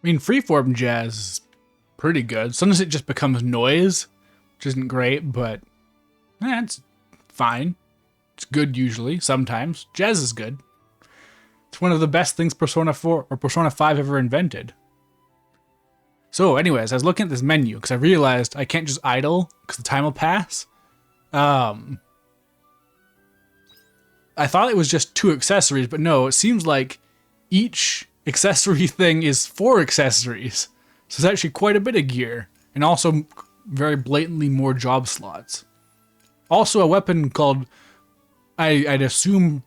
I mean, freeform jazz is pretty good. Sometimes it just becomes noise, which isn't great, but it's fine. It's good usually, sometimes. Jazz is good. It's one of the best things Persona 4 or Persona 5 ever invented. So anyways, I was looking at this menu because I realized I can't just idle because the time will pass. I thought it was just 2 accessories, but no, it seems like each accessory thing is 4 accessories. So it's actually quite a bit of gear, and also very blatantly more job slots. Also a weapon called, I'd assume,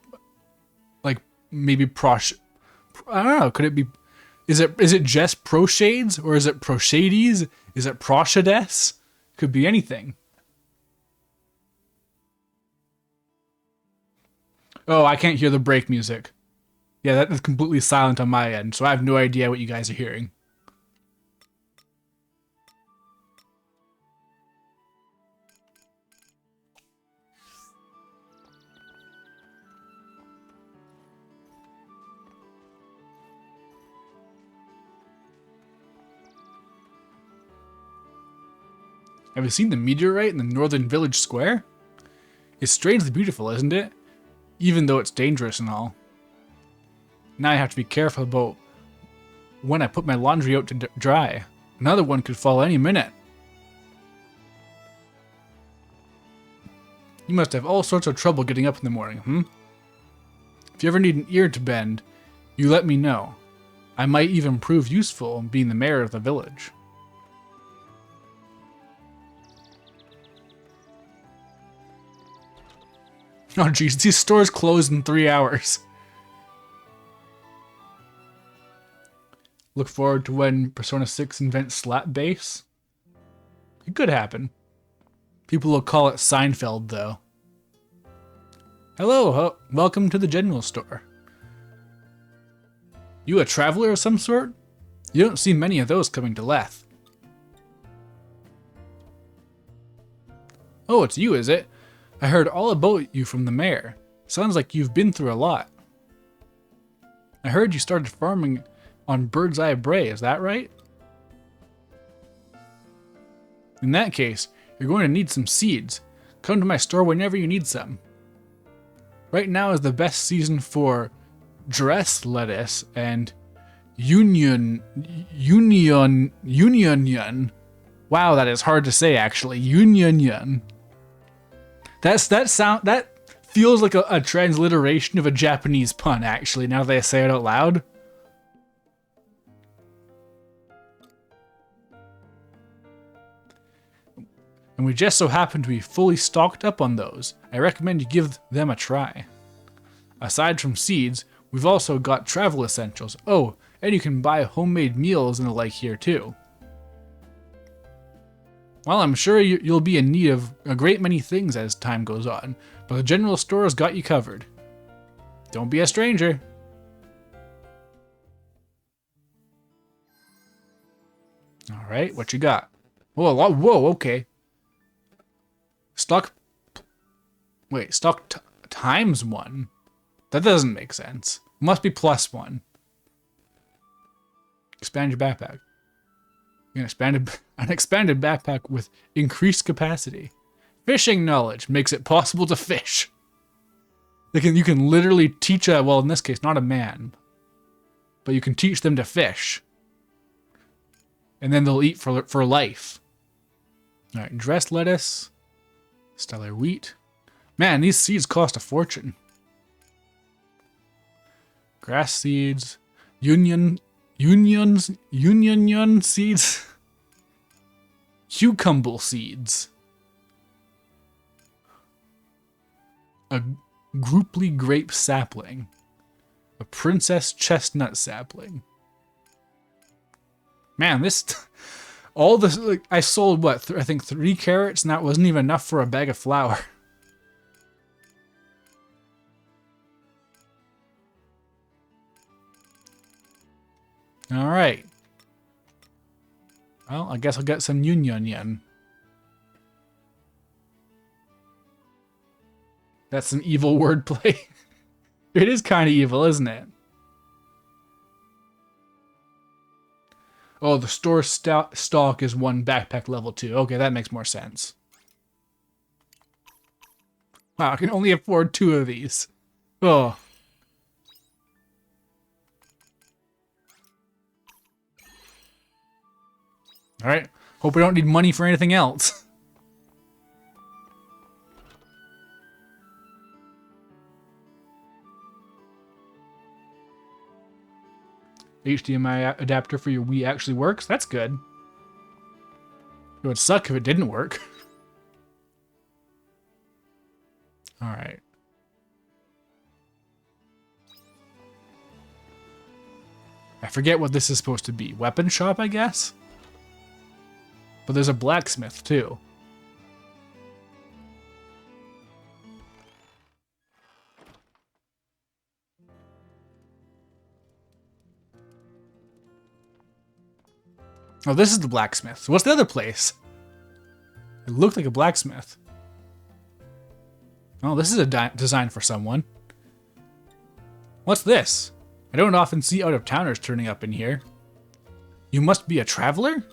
like maybe I don't know, could it be, is it just Proshades, or is it Proshades? Is it Proshades? Could be anything. Oh, I can't hear the break music. Yeah, that is completely silent on my end, so I have no idea what you guys are hearing. Have you seen the meteorite in the northern village square? It's strangely beautiful, isn't it? Even though it's dangerous and all. Now I have to be careful about when I put my laundry out to dry. Another one could fall any minute. You must have all sorts of trouble getting up in the morning, hmm? If you ever need an ear to bend, you let me know. I might even prove useful in being the mayor of the village. Oh jeez, these stores close in 3 hours. Look forward to when Persona 6 invents slap bass. It could happen. People will call it Seinfeld, though. Hello, welcome to the general store. You a traveler of some sort? You don't see many of those coming to Leth. Oh, it's you, is it? I heard all about you from the mayor. Sounds like you've been through a lot. I heard you started farming on Bird's Eye Bray, is that right? In that case, you're going to need some seeds. Come to my store whenever you need some. Right now is the best season for dress lettuce and union. Wow, that is hard to say actually. Union. That feels like a transliteration of a Japanese pun actually, now that I say it out loud. And we just so happen to be fully stocked up on those. I recommend you give them a try. Aside from seeds, we've also got travel essentials. Oh, and you can buy homemade meals and the like here too. Well, I'm sure you'll be in need of a great many things as time goes on, but the general store has got you covered. Don't be a stranger. All right, what you got? Whoa, okay. Stock times 1. That doesn't make sense. It must be +1. Expand your backpack. An expanded backpack with increased capacity. Fishing knowledge makes it possible to fish. You can literally teach well, in this case, not a man, but you can teach them to fish. And then they'll eat for life. All right, dressed lettuce. Stellar wheat. Man, these seeds cost a fortune. Grass seeds. Union seeds. Cucumber seeds. A grouply grape sapling. A princess chestnut sapling. Man, this... all this, like, I sold what, I think 3 carrots, and that wasn't even enough for a bag of flour. All right. Well, I guess I'll get some Union. That's some evil wordplay. It is kind of evil, isn't it? Oh, the store stock is 1 backpack level 2. Okay, that makes more sense. Wow, I can only afford 2 of these. Oh. Alright. Hope we don't need money for anything else. HDMI adapter for your Wii actually works? That's good. It would suck if it didn't work. Alright. I forget what this is supposed to be. Weapon shop, I guess? But there's a blacksmith, too. Oh, this is the blacksmith. So what's the other place? It looked like a blacksmith. Oh, this is a design for someone. What's this? I don't often see out-of-towners turning up in here. You must be a traveler?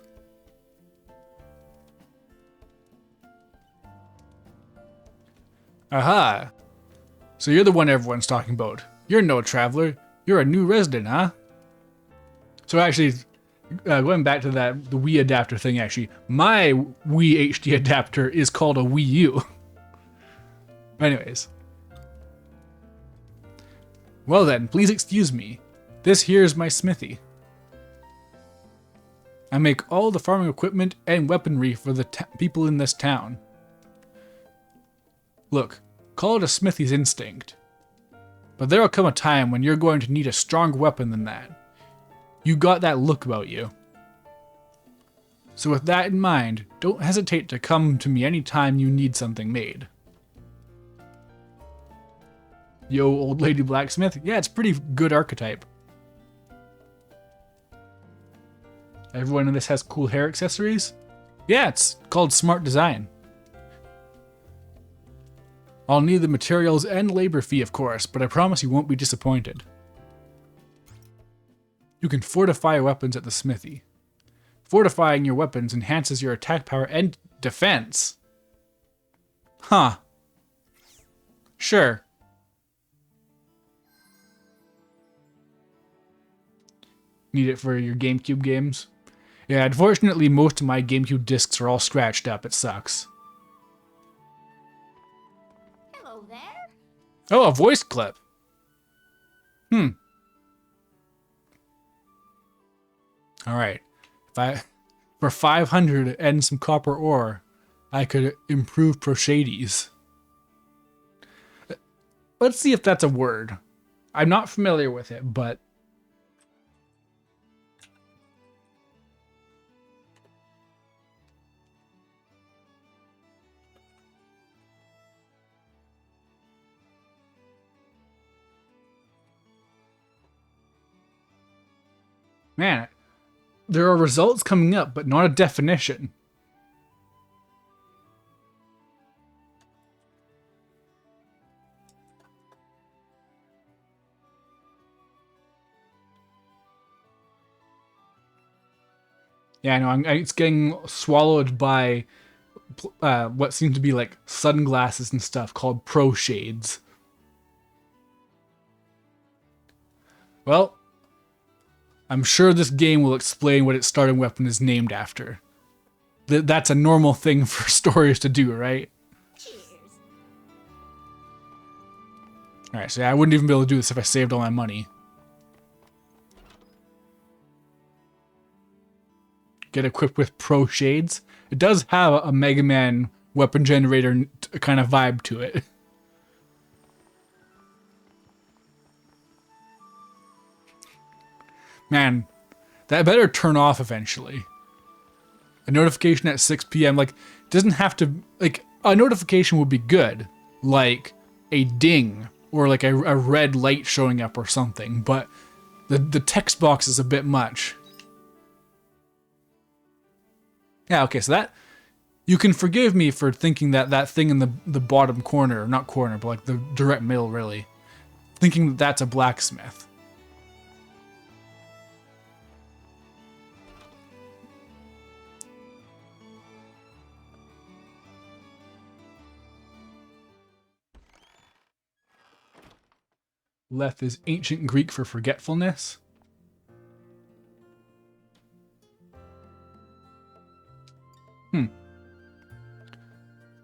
Aha! So you're the one everyone's talking about. You're no traveler. You're a new resident, huh? So actually, going back to the Wii adapter thing, actually, my Wii HD adapter is called a Wii U. Anyways. Well then, please excuse me. This here is my smithy. I make all the farming equipment and weaponry for the people in this town. Look, call it a smithy's instinct. But there'll come a time when you're going to need a stronger weapon than that. You got that look about you. So with that in mind, don't hesitate to come to me anytime you need something made. Yo, old lady blacksmith. Yeah, it's pretty good archetype. Everyone in this has cool hair accessories? Yeah, it's called smart design. I'll need the materials and labor fee, of course, but I promise you won't be disappointed. You can fortify weapons at the smithy. Fortifying your weapons enhances your attack power and defense. Huh. Sure. Need it for your GameCube games? Yeah, unfortunately most of my GameCube discs are all scratched up. It sucks. Hello there. Oh, a voice clip. Alright. For 500 and some copper ore, I could improve Proshades. Let's see if that's a word. I'm not familiar with it, but... Man, there are results coming up, but not a definition. Yeah, I know, it's getting swallowed by what seem to be like sunglasses and stuff called pro shades. Well, I'm sure this game will explain what its starting weapon is named after. That's a normal thing for stories to do, right? Cheers. Alright, so yeah, I wouldn't even be able to do this if I saved all my money. Get equipped with Pro Shades. It does have a Mega Man weapon generator kind of vibe to it. Man, that better turn off eventually. A notification at 6 p.m. Like, doesn't have to... Like, a notification would be good. Like, a ding. Or like a red light showing up or something. But the text box is a bit much. Yeah, okay, so that... You can forgive me for thinking that that thing in the bottom corner, not corner, but like the direct middle, really. Thinking that that's a blacksmith. Leth is ancient Greek for forgetfulness.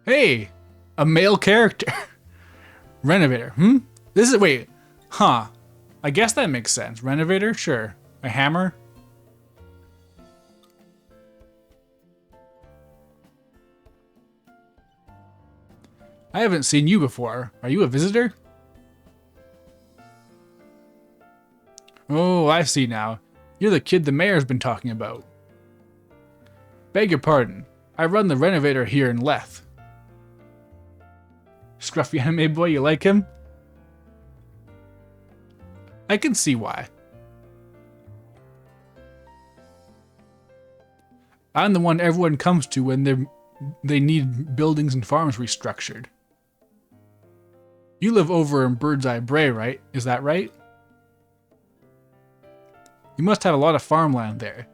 Hey, a male character. Renovator. This is, wait. Huh. I guess that makes sense. Renovator? Sure. A hammer? I haven't seen you before. Are you a visitor? Oh, I see now. You're the kid the mayor's been talking about. Beg your pardon. I run the renovator here in Leth. Scruffy anime boy, you like him? I can see why. I'm the one everyone comes to when they need buildings and farms restructured. You live over in Bird's Eye Bray, right? Is that right? You must have a lot of farmland there.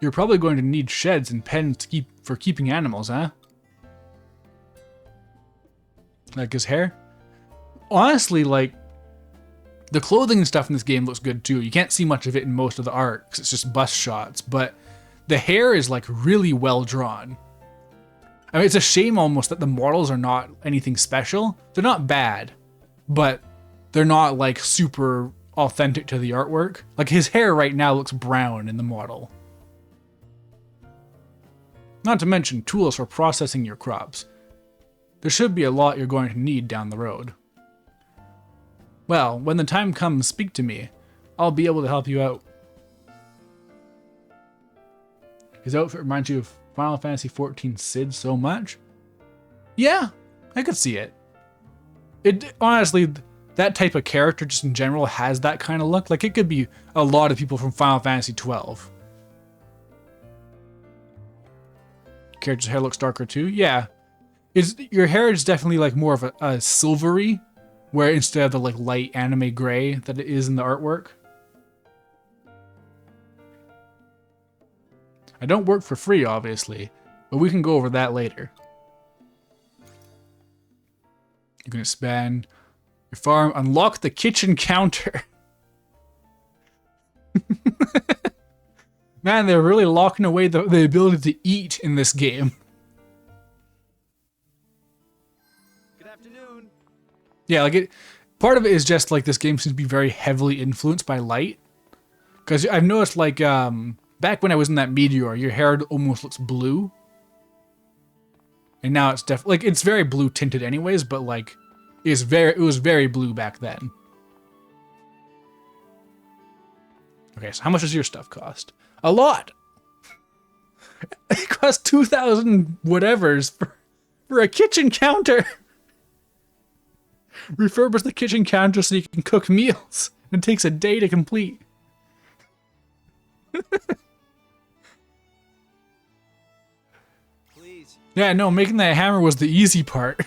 You're probably going to need sheds and pens for keeping animals, huh? Like his hair? Honestly, like, the clothing and stuff in this game looks good too. You can't see much of it in most of the art because it's just bust shots, but the hair is like really well drawn. I mean, it's a shame almost that the models are not anything special. They're not bad, but they're not like super authentic to the artwork. Like his hair right now looks brown in the model. Not to mention tools for processing your crops. There should be a lot you're going to need down the road. Well, when the time comes, speak to me. I'll be able to help you out. His outfit reminds you of Final Fantasy XIV Sid so much? Yeah, I could see it. It honestly, that type of character just in general has that kind of look. Like it could be a lot of people from Final Fantasy XII. Character's hair looks darker too? Yeah. Your hair is definitely like more of a silvery, where instead of the like light anime gray that it is in the artwork. I don't work for free, obviously, but we can go over that later. You can expand your farm, unlock the kitchen counter. Man, they're really locking away the ability to eat in this game. Good afternoon. Yeah, like part of it is just like this game seems to be very heavily influenced by light. Because I've noticed like, back when I was in that meteor, your hair almost looks blue. And now it's definitely, like, it's very blue tinted anyways, but like, it was very blue back then. Okay, so how much does your stuff cost? A lot! It costs 2,000 whatevers for a kitchen counter! Refurbish the kitchen counter so you can cook meals. It takes a day to complete. Please. Yeah, no, making that hammer was the easy part.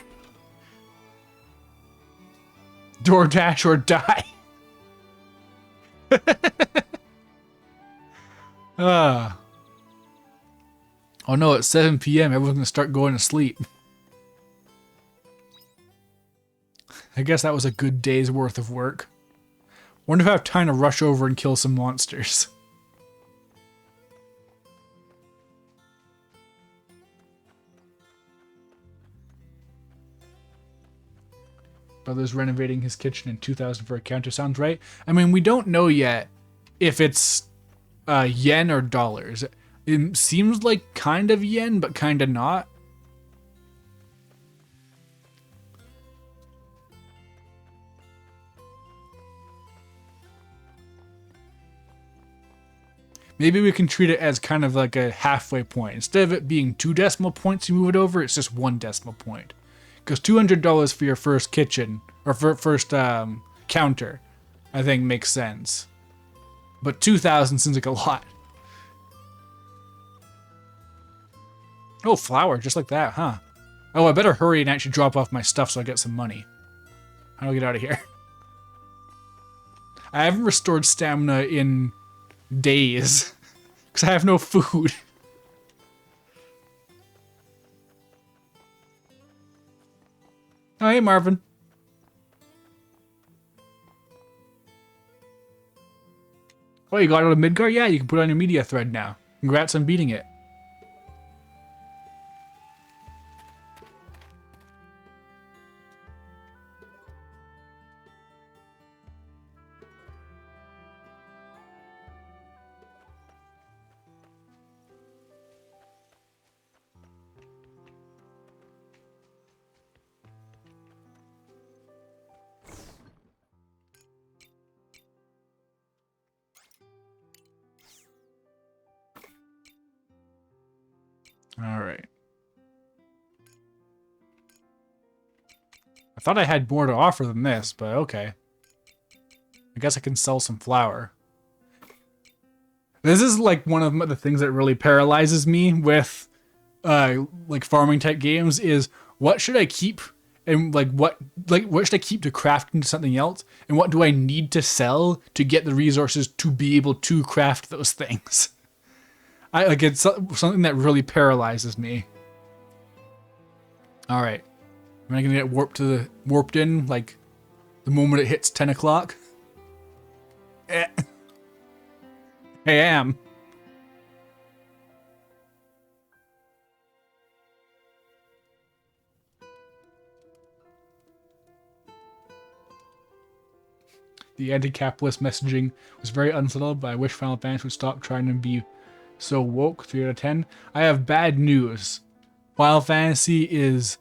DoorDash or die. Oh no, it's 7 p.m. Everyone's gonna start going to sleep. I guess that was a good day's worth of work. Wonder if I have time to rush over and kill some monsters. Brother's renovating his kitchen in 2,000 for a counter. Sounds right. I mean, we don't know yet if it's yen or dollars. It seems like kind of yen, but kind of not. Maybe we can treat it as kind of like a halfway point. Instead of it being 2 decimal points you move it over, it's just 1 decimal point. Because $200 for your first kitchen, or first counter, I think makes sense. But 2,000 seems like a lot. Oh, flour, just like that, huh? Oh, I better hurry and actually drop off my stuff so I get some money. How do I get out of here? I haven't restored stamina in days. Because I have no food. Oh, hey, Marvin. Oh, you got it on Midgar? Yeah, you can put it on your media thread now. Congrats on beating it. All right. I thought I had more to offer than this, but okay. I guess I can sell some flour. This is like one of the things that really paralyzes me with like farming type games is what should I keep and what should I keep to craft into something else, and what do I need to sell to get the resources to be able to craft those things. It's something that really paralyzes me. All right, am I gonna get warped in like the moment it hits 10 o'clock? I am. The anti-capitalist messaging was very unsettled, but I wish Final Fantasy would stop trying to be so woke. 3 out of 10. I have bad news. Final Fantasy is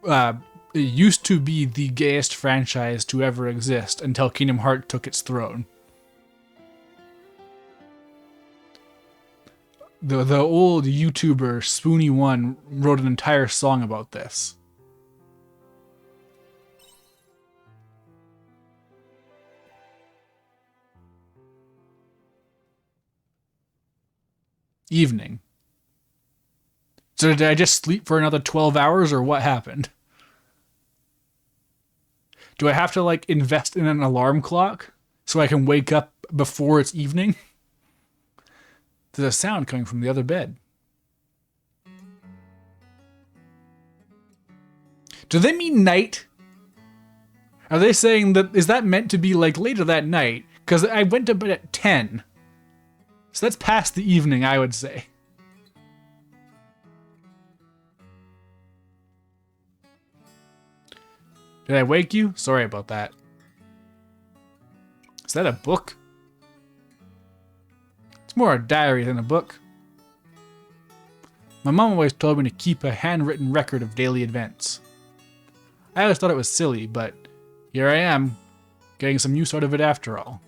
it used to be the gayest franchise to ever exist until Kingdom Hearts took its throne. The old YouTuber Spoony1 wrote an entire song about this. Evening. So did I just sleep for another 12 hours or what happened? Do I have to like invest in an alarm clock so I can wake up before it's evening? There's a sound coming from the other bed. Do they mean night? Are they saying that, is that meant to be like later that night? Because I went to bed at 10. So that's past the evening, I would say. Did I wake you? Sorry about that. Is that a book? It's more a diary than a book. My mom always told me to keep a handwritten record of daily events. I always thought it was silly, but here I am, getting some use out of it after all.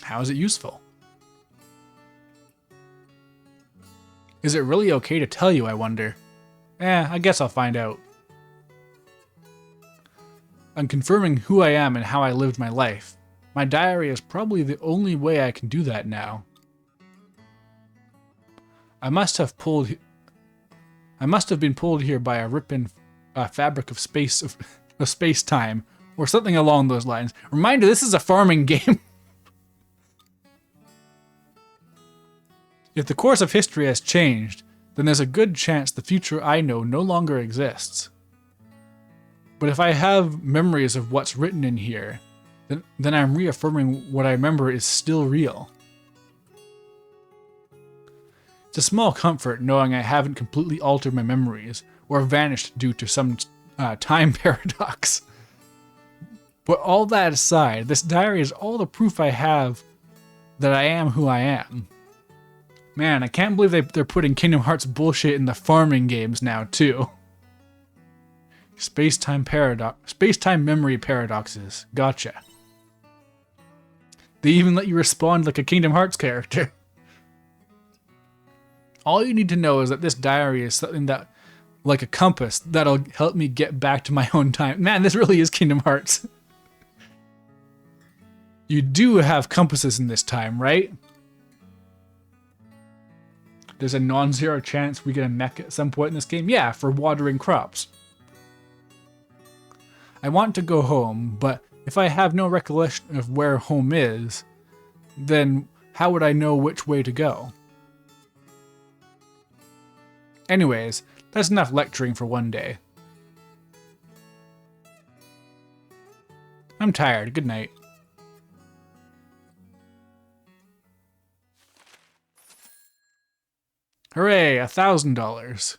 How is it useful? Is it really okay to tell you, I wonder? I guess I'll find out. I'm confirming who I am and how I lived my life. My diary is probably the only way I can do that now. I must have been pulled here by a ripping fabric of space-time, or something along those lines. Reminder, this is a farming game. If the course of history has changed, then there's a good chance the future I know no longer exists. But if I have memories of what's written in here, then I'm reaffirming what I remember is still real. It's a small comfort knowing I haven't completely altered my memories or vanished due to some time paradox. But all that aside, this diary is all the proof I have that I am who I am. Man, I can't believe they're putting Kingdom Hearts bullshit in the farming games now, too. Space-time memory paradoxes. Gotcha. They even let you respond like a Kingdom Hearts character. All you need to know is that this diary is something that, like a compass, that'll help me get back to my own time. Man, this really is Kingdom Hearts. You do have compasses in this time, right? There's a non-zero chance we get a mech at some point in this game? Yeah, for watering crops. I want to go home, but if I have no recollection of where home is, then how would I know which way to go? Anyways, that's enough lecturing for one day. I'm tired. Good night. Hooray, $1,000.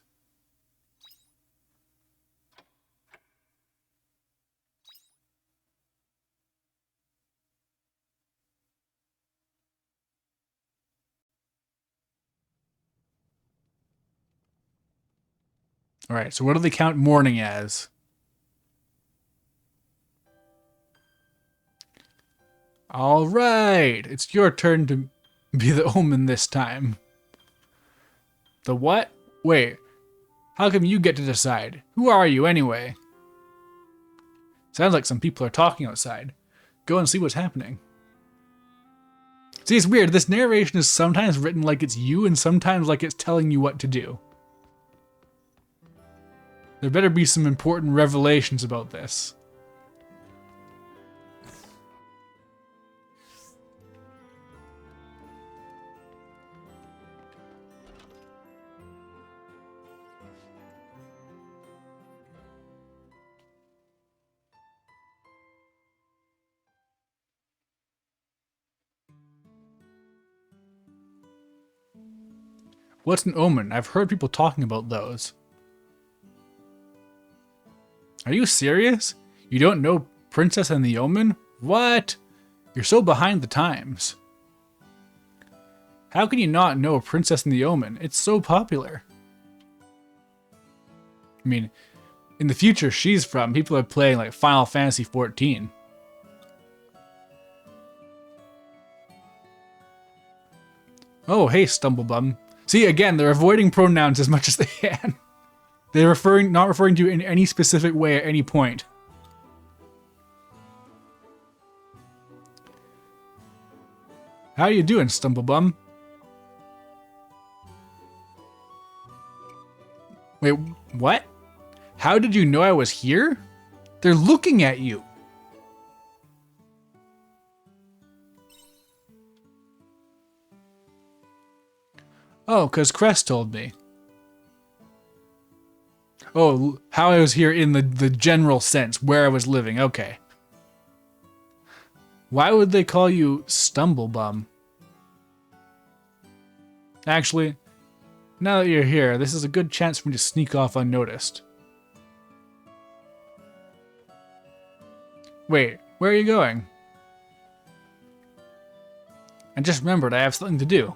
All right, so what do they count morning as? All right, it's your turn to be the omen this time. The what? Wait, how come you get to decide? Who are you anyway? Sounds like some people are talking outside. Go and see what's happening. See, it's weird. This narration is sometimes written like it's you and sometimes like it's telling you what to do. There better be some important revelations about this. What's an omen? I've heard people talking about those. Are you serious? You don't know Princess and the Omen? What? You're so behind the times. How can you not know Princess and the Omen? It's so popular. I mean, in the future she's from, people are playing like Final Fantasy 14. Oh, hey, Stumblebum. See, again, they're avoiding pronouns as much as they can. They're not referring to you in any specific way at any point. How you doing, Stumblebum? Wait, what? How did you know I was here? They're looking at you. Oh, 'cause Crest told me. Oh, how I was here in the general sense, where I was living. Okay. Why would they call you Stumblebum? Actually, now that you're here, this is a good chance for me to sneak off unnoticed. Wait, where are you going? I just remembered I have something to do.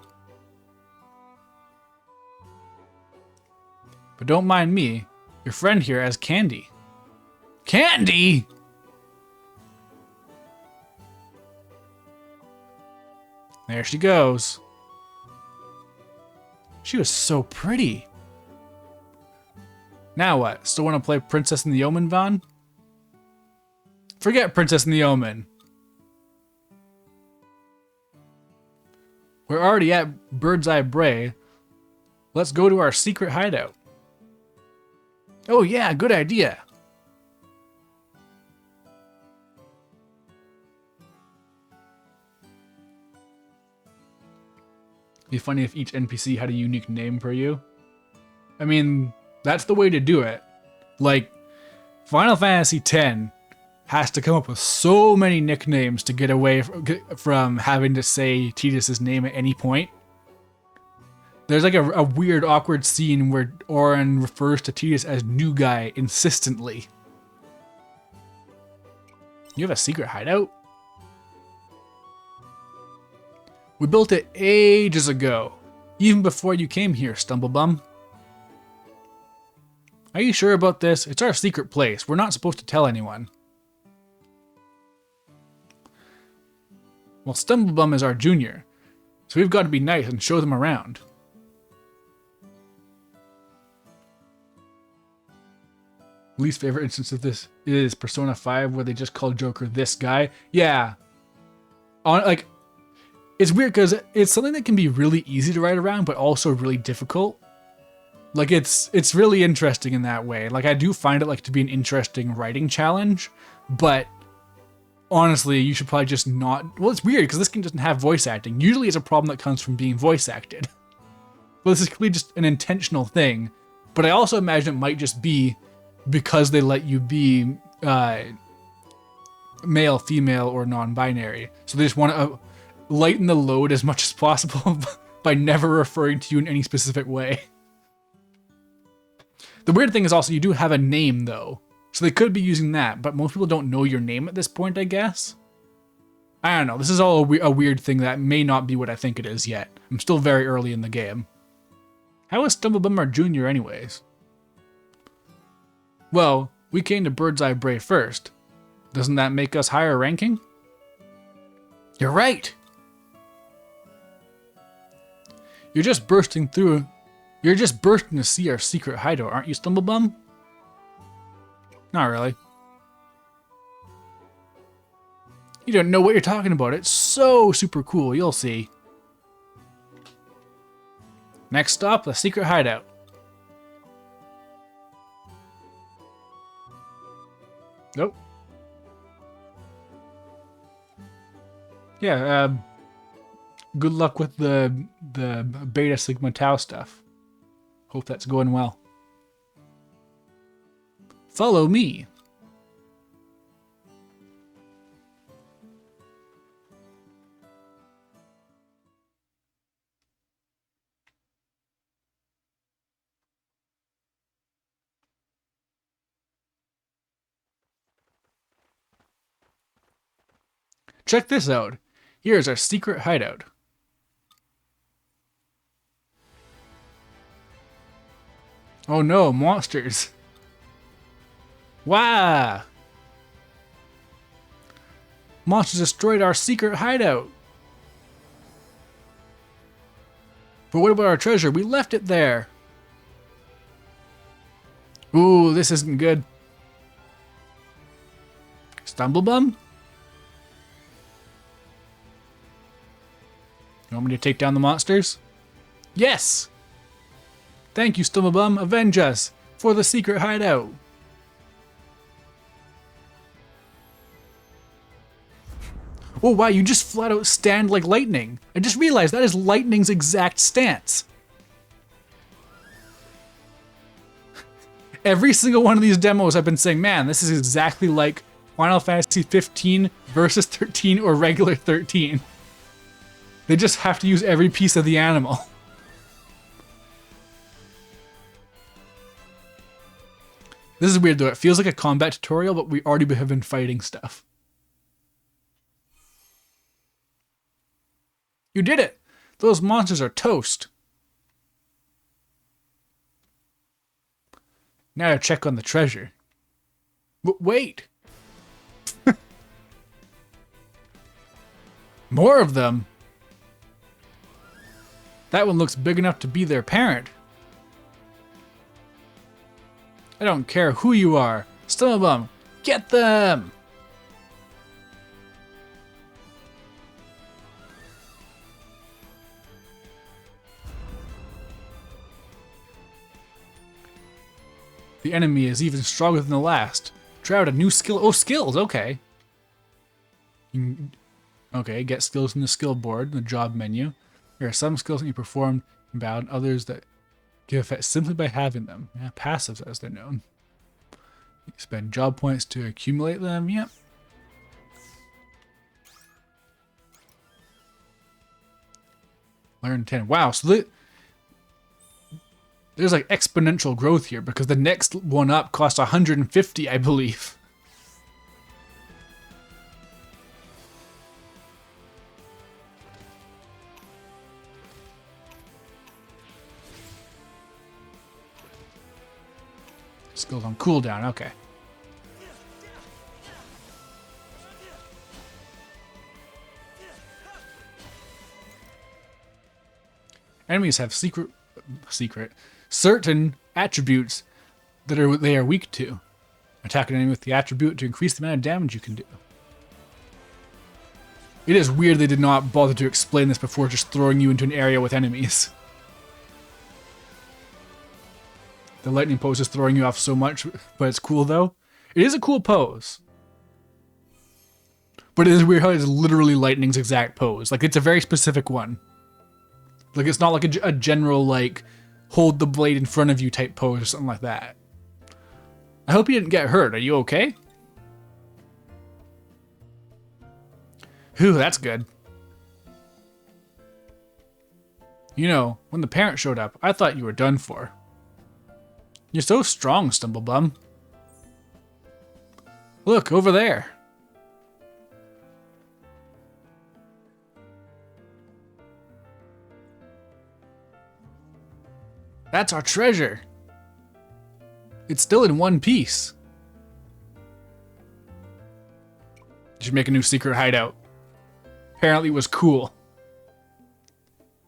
But don't mind me. Your friend here has candy. Candy?! There she goes. She was so pretty. Now what? Still want to play Princess and the Omen, Vaughn? Forget Princess and the Omen. We're already at Bird's Eye Bray. Let's go to our secret hideout. Oh yeah, good idea. It'd be funny if each NPC had a unique name for you. I mean, that's the way to do it. Like, Final Fantasy X has to come up with so many nicknames to get away from having to say Tidus's name at any point. There's like a weird, awkward scene where Auron refers to Tidus as new guy insistently. You have a secret hideout? We built it ages ago, even before you came here, Stumblebum. Are you sure about this? It's our secret place. We're not supposed to tell anyone. Well, Stumblebum is our junior, so we've got to be nice and show them around. Least favorite instance of this is Persona 5, where they just call Joker this guy. Yeah. It's weird because it's something that can be really easy to write around, but also really difficult. Like, it's really interesting in that way. Like, I do find it like to be an interesting writing challenge, but honestly, you should probably just not... Well, it's weird because this game doesn't have voice acting. Usually it's a problem that comes from being voice acted. Well, this is clearly just an intentional thing, but I also imagine it might just be because they let you be male, female, or non-binary. So they just want to lighten the load as much as possible by never referring to you in any specific way. The weird thing is also you do have a name though. So they could be using that, but most people don't know your name at this point, I guess. I don't know. This is all a weird thing that may not be what I think it is yet. I'm still very early in the game. How is Stumblebum Jr. anyways? Well, we came to Bird's Eye Bray first. Doesn't that make us higher ranking? You're right. You're just bursting to see our secret hideout, aren't you, Stumblebum? Not really. You don't know what you're talking about. It's so super cool. You'll see. Next stop, the secret hideout. Nope. Yeah, good luck with the Beta Sigma Tau stuff. Hope that's going well. Follow me. Check this out. Here's our secret hideout. Oh no, monsters. Wow! Monsters destroyed our secret hideout. But what about our treasure? We left it there. Ooh, this isn't good. Stumblebum? You want me to take down the monsters? Yes! Thank you, Stumblebum. Avenge us for the secret hideout. Oh wow, you just flat out stand like lightning. I just realized that is lightning's exact stance. Every single one of these demos I've been saying, man, this is exactly like Final Fantasy 15 versus 13 or regular 13. They just have to use every piece of the animal. This is weird though, it feels like a combat tutorial, but we already have been fighting stuff. You did it! Those monsters are toast. Now to check on the treasure. Wait! More of them? That one looks big enough to be their parent. I don't care who you are. Stumblebum, get them! The enemy is even stronger than the last. Try out a new skill. Oh, skills, okay. Okay, get skills from the skill board, the job menu. There are some skills that you perform in battle, others that give effect simply by having them. Yeah, passives as they're known. You spend job points to accumulate them, yep. Learn 10. Wow, so there's like exponential growth here because the next one up costs 150, I believe. Skills on cooldown, okay. Enemies have certain attributes that they are weak to. Attack an enemy with the attribute to increase the amount of damage you can do. It is weird they did not bother to explain this before just throwing you into an area with enemies. The lightning pose is throwing you off so much, but it's cool though. It is a cool pose. But it is weird how it's literally lightning's exact pose. Like, it's a very specific one. Like, it's not like a general, like, hold the blade in front of you type pose or something like that. I hope you didn't get hurt. Are you okay? Whew, that's good. You know, when the parents showed up, I thought you were done for. You're so strong, Stumblebum. Look, over there. That's our treasure. It's still in one piece. You should make a new secret hideout. Apparently it was cool.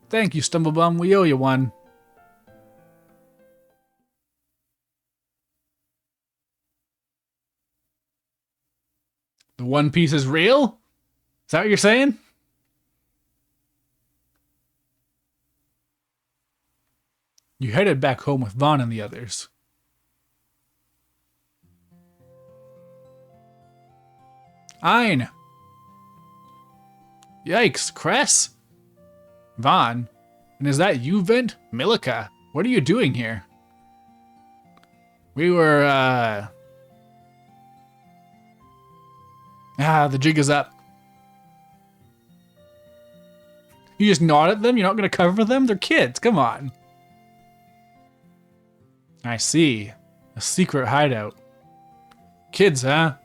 Thank you, Stumblebum. We owe you one. The One Piece is real? Is that what you're saying? You headed back home with Vaughn and the others. Ein! Yikes, Cress? Vaughn? And is that you, Vent? Milica, what are you doing here? We were, the jig is up. You just nod at them? You're not going to cover them? They're kids, come on. I see. A secret hideout. Kids, huh?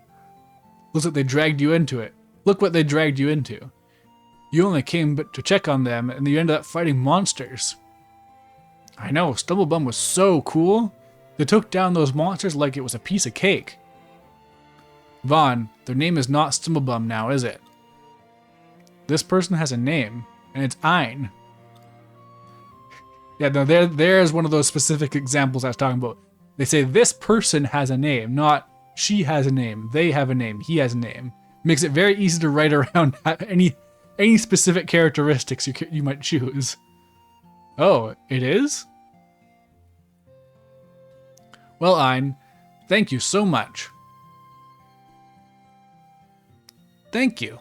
Looks like they dragged you into it. Look what they dragged you into. You only came but to check on them, and you ended up fighting monsters. I know, Stumblebum was so cool. They took down those monsters like it was a piece of cake. Vaughn, their name is not Stumblebum now, is it? This person has a name, and it's Ein. Yeah, no, there's one of those specific examples I was talking about. They say this person has a name, not she has a name, they have a name, he has a name. Makes it very easy to write around any specific characteristics you might choose. Oh, it is? Well, Ein, thank you so much. Thank you.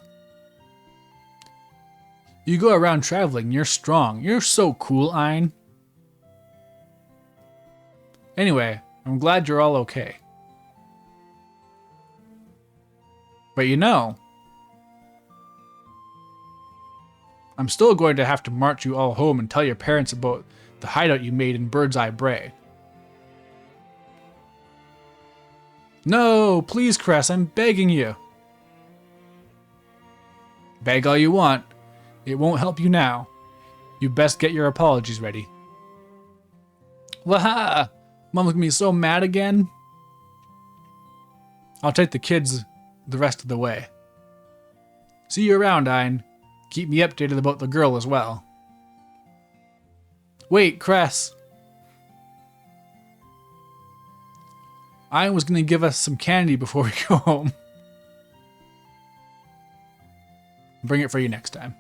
You go around traveling, you're strong. You're so cool, Ein. Anyway, I'm glad you're all okay. But you know, I'm still going to have to march you all home and tell your parents about the hideout you made in Bird's Eye Bray. No, please, Cress, I'm begging you. Beg all you want. It won't help you now. You best get your apologies ready. Waha! Mom's gonna be so mad again. I'll take the kids the rest of the way. See you around, Ein. Keep me updated about the girl as well. Wait, Cress. Ein was gonna give us some candy before we go home. Bring it for you next time.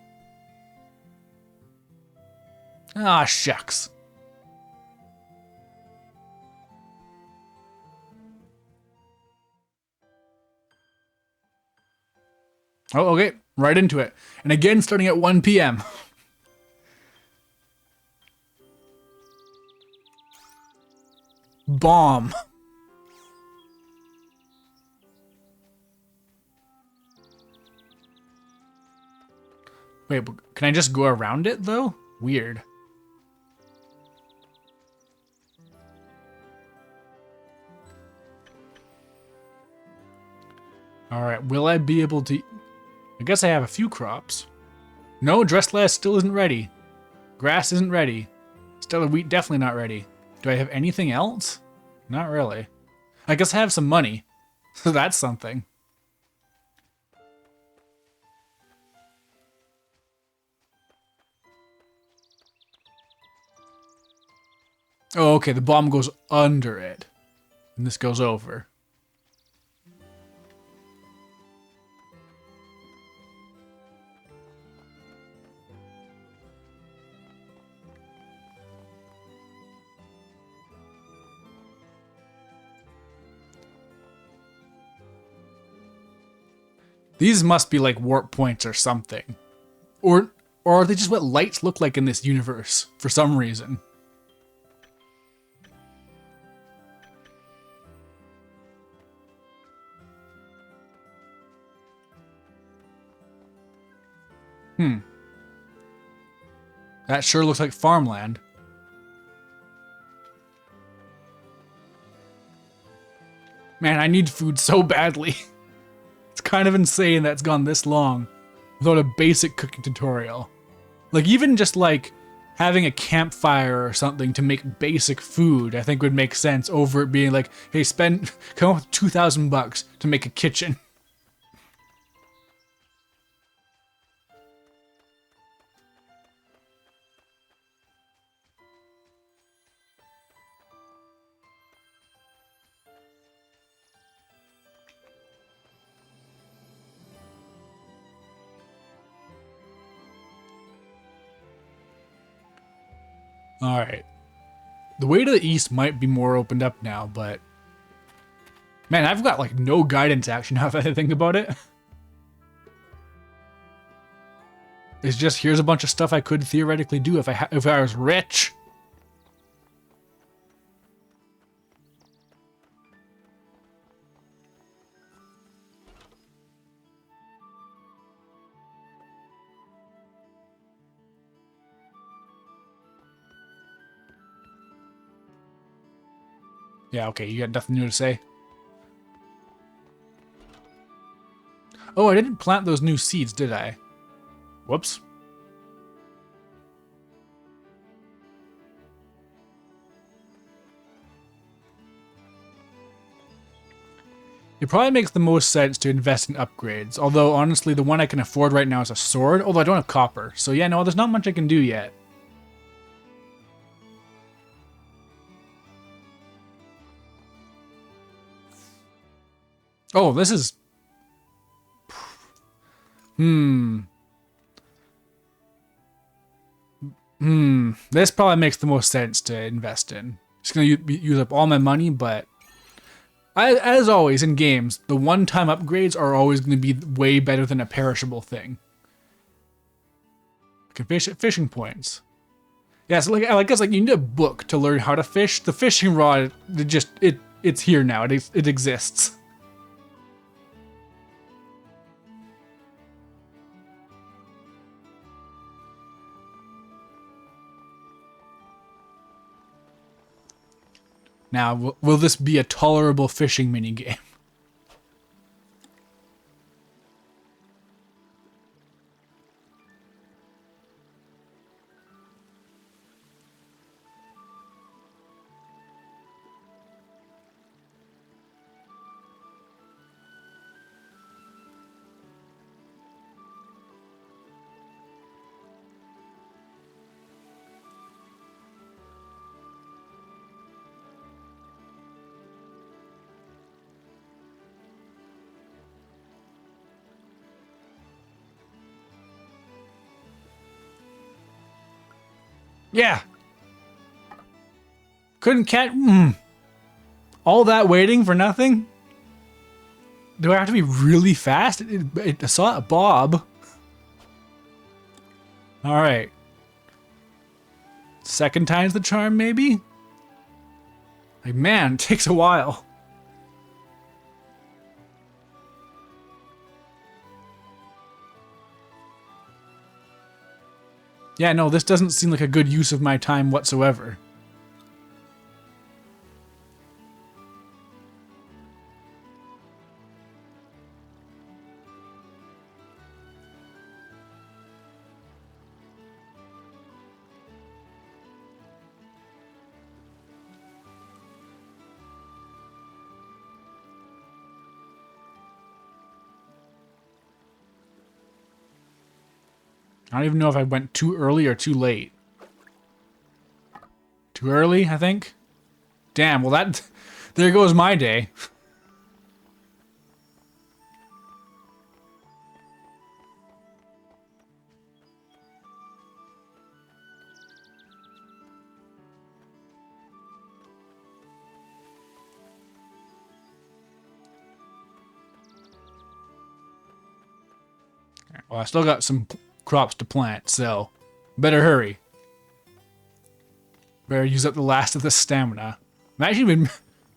Ah, shucks. Oh, okay. Right into it. And again, starting at 1 p.m. Bomb. Wait, can I just go around it, though? Weird. Alright, will I be able to... I guess I have a few crops. No, Dresslas still isn't ready. Grass isn't ready. Stellar wheat definitely not ready. Do I have anything else? Not really. I guess I have some money. So that's something. Oh, okay, the bomb goes under it. And this goes over. These must be like warp points or something. Or are they just what lights look like in this universe for some reason? That sure looks like farmland. Man, I need food so badly. It's kind of insane that it's gone this long without a basic cooking tutorial. Like, even just like having a campfire or something to make basic food, I think would make sense over it being like, hey, come up with $2,000 to make a kitchen. Alright. The way to the east might be more opened up now, but... Man, I've got, like, no guidance action now if I think about it. It's just, here's a bunch of stuff I could theoretically do if I was rich. Yeah, okay, you got nothing new to say? Oh, I didn't plant those new seeds, did I? Whoops. It probably makes the most sense to invest in upgrades, although honestly the one I can afford right now is a sword, although I don't have copper, so yeah, no, there's not much I can do yet. Oh, this is... This probably makes the most sense to invest in. Just gonna use up all my money, but... as always in games, the one-time upgrades are always going to be way better than a perishable thing. You can fish at fishing points. Yeah, so I guess like you need a book to learn how to fish. The fishing rod, it's here now. It exists. Now, will this be a tolerable fishing minigame? Yeah. Couldn't catch... All that waiting for nothing? Do I have to be really fast? I saw a bob. Alright. Second time's the charm, maybe? Like, man, it takes a while. Yeah, no, this doesn't seem like a good use of my time whatsoever. I don't even know if I went too early or too late. Too early, I think? Damn, well that... There goes my day. Well, I still got some crops to plant, so better hurry. Better use up the last of the stamina. I've actually been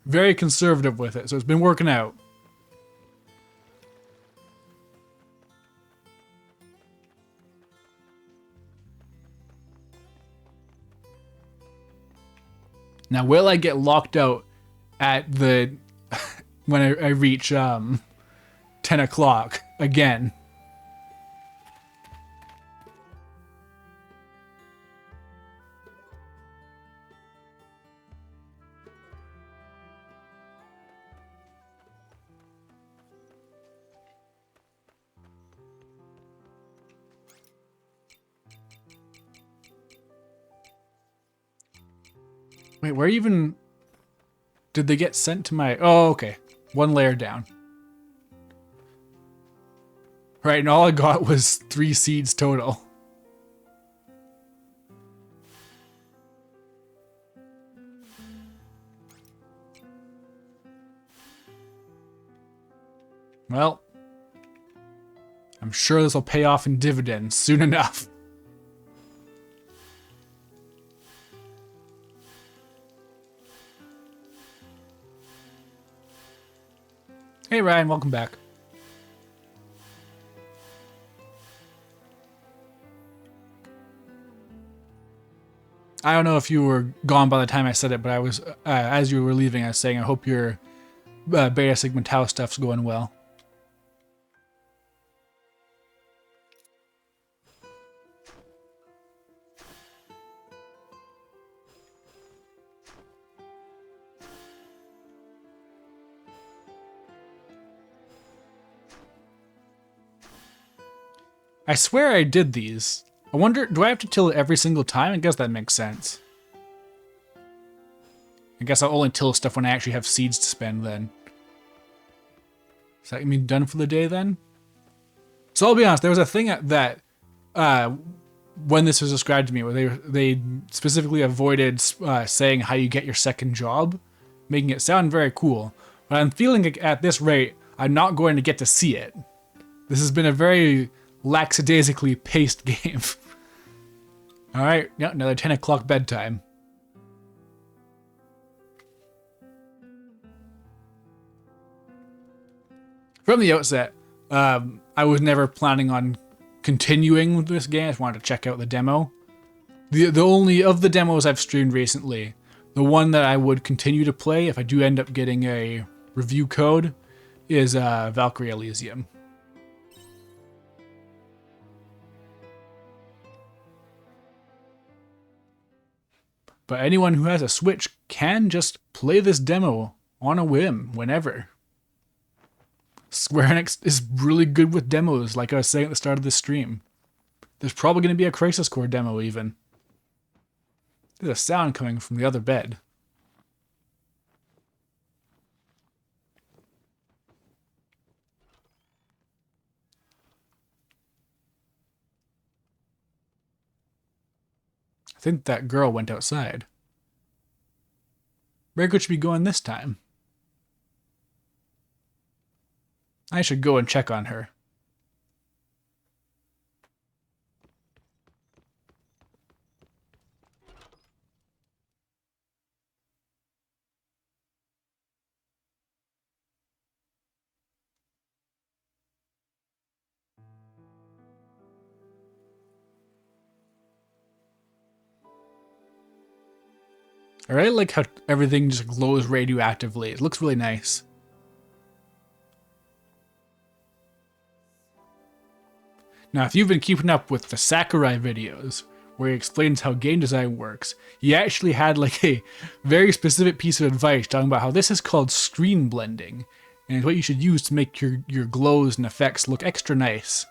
very conservative with it, so it's been working out. Now, will I get locked out at the when I reach 10 o'clock again? Wait, where even did they get sent to my... Oh, okay. One layer down. Right, and all I got was 3 seeds total. Well, I'm sure this will pay off in dividends soon enough. Hey Ryan, welcome back. I don't know if you were gone by the time I said it, but I was, as you were leaving, I was saying I hope your Beta Sigma Tau stuff's going well. I swear I did these. I wonder, do I have to till it every single time? I guess that makes sense. I guess I'll only till stuff when I actually have seeds to spend then. Does that mean done for the day then? So I'll be honest, there was a thing that, when this was described to me, where they specifically avoided saying how you get your second job, making it sound very cool. But I'm feeling like at this rate, I'm not going to get to see it. This has been a very lackadaisically paced game. Alright, yeah, another 10 o'clock bedtime. From the outset, I was never planning on continuing with this game. I just wanted to check out the demo. The only of the demos I've streamed recently, the one that I would continue to play if I do end up getting a review code is Valkyrie Elysium. But anyone who has a Switch can just play this demo on a whim, whenever. Square Enix is really good with demos, like I was saying at the start of this stream. There's probably going to be a Crisis Core demo, even. There's a sound coming from the other bed. I think that girl went outside. Where could she be going this time? I should go and check on her. I really like how everything just glows radioactively. It looks really nice. Now, if you've been keeping up with the Sakurai videos, where he explains how game design works, he actually had like a very specific piece of advice talking about how this is called screen blending, and it's what you should use to make your glows and effects look extra nice.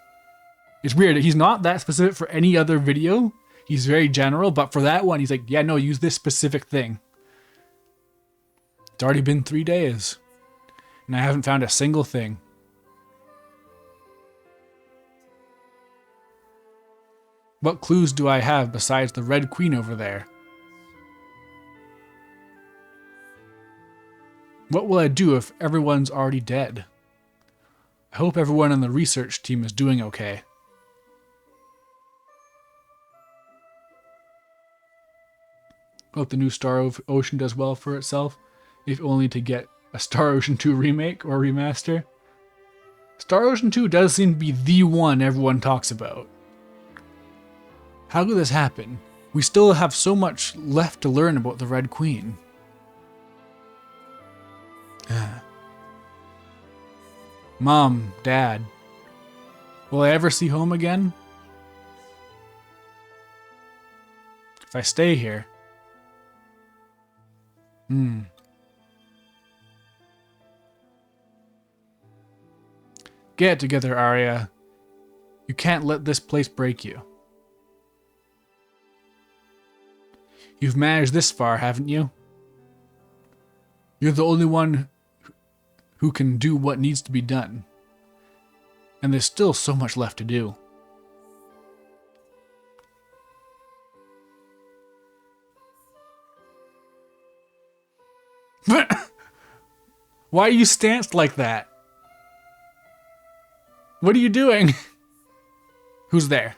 It's weird, he's not that specific for any other video. He's very general, but for that one, he's like, yeah, no, use this specific thing. It's already been 3 days, and I haven't found a single thing. What clues do I have besides the Red Queen over there? What will I do if everyone's already dead? I hope everyone on the research team is doing okay. Hope the new Star Ocean does well for itself, if only to get a Star Ocean 2 remake or remaster. Star Ocean 2 does seem to be the one everyone talks about. How could this happen? We still have so much left to learn about the Red Queen. Mom, Dad, will I ever see home again? If I stay here. Get it together, Arya. You can't let this place break you. You've managed this far, haven't you? You're the only one who can do what needs to be done. And there's still so much left to do. Why are you stanced like that? What are you doing? Who's there?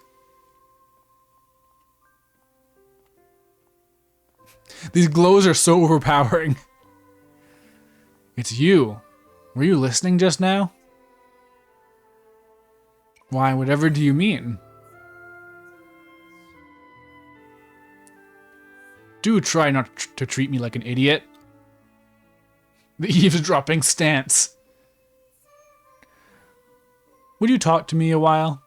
These glows are so overpowering. It's you. Were you listening just now? Why, whatever do you mean? Do try not to treat me like an idiot. The eavesdropping stance. Would you talk to me a while?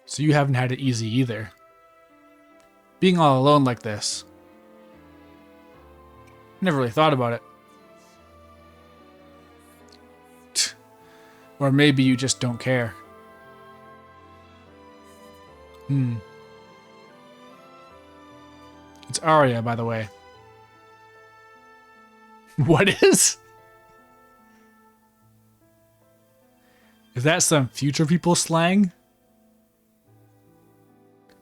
So you haven't had it easy either. Being all alone like this. Never really thought about it. Or maybe you just don't care. It's Arya, by the way. What is? Is that some future people slang?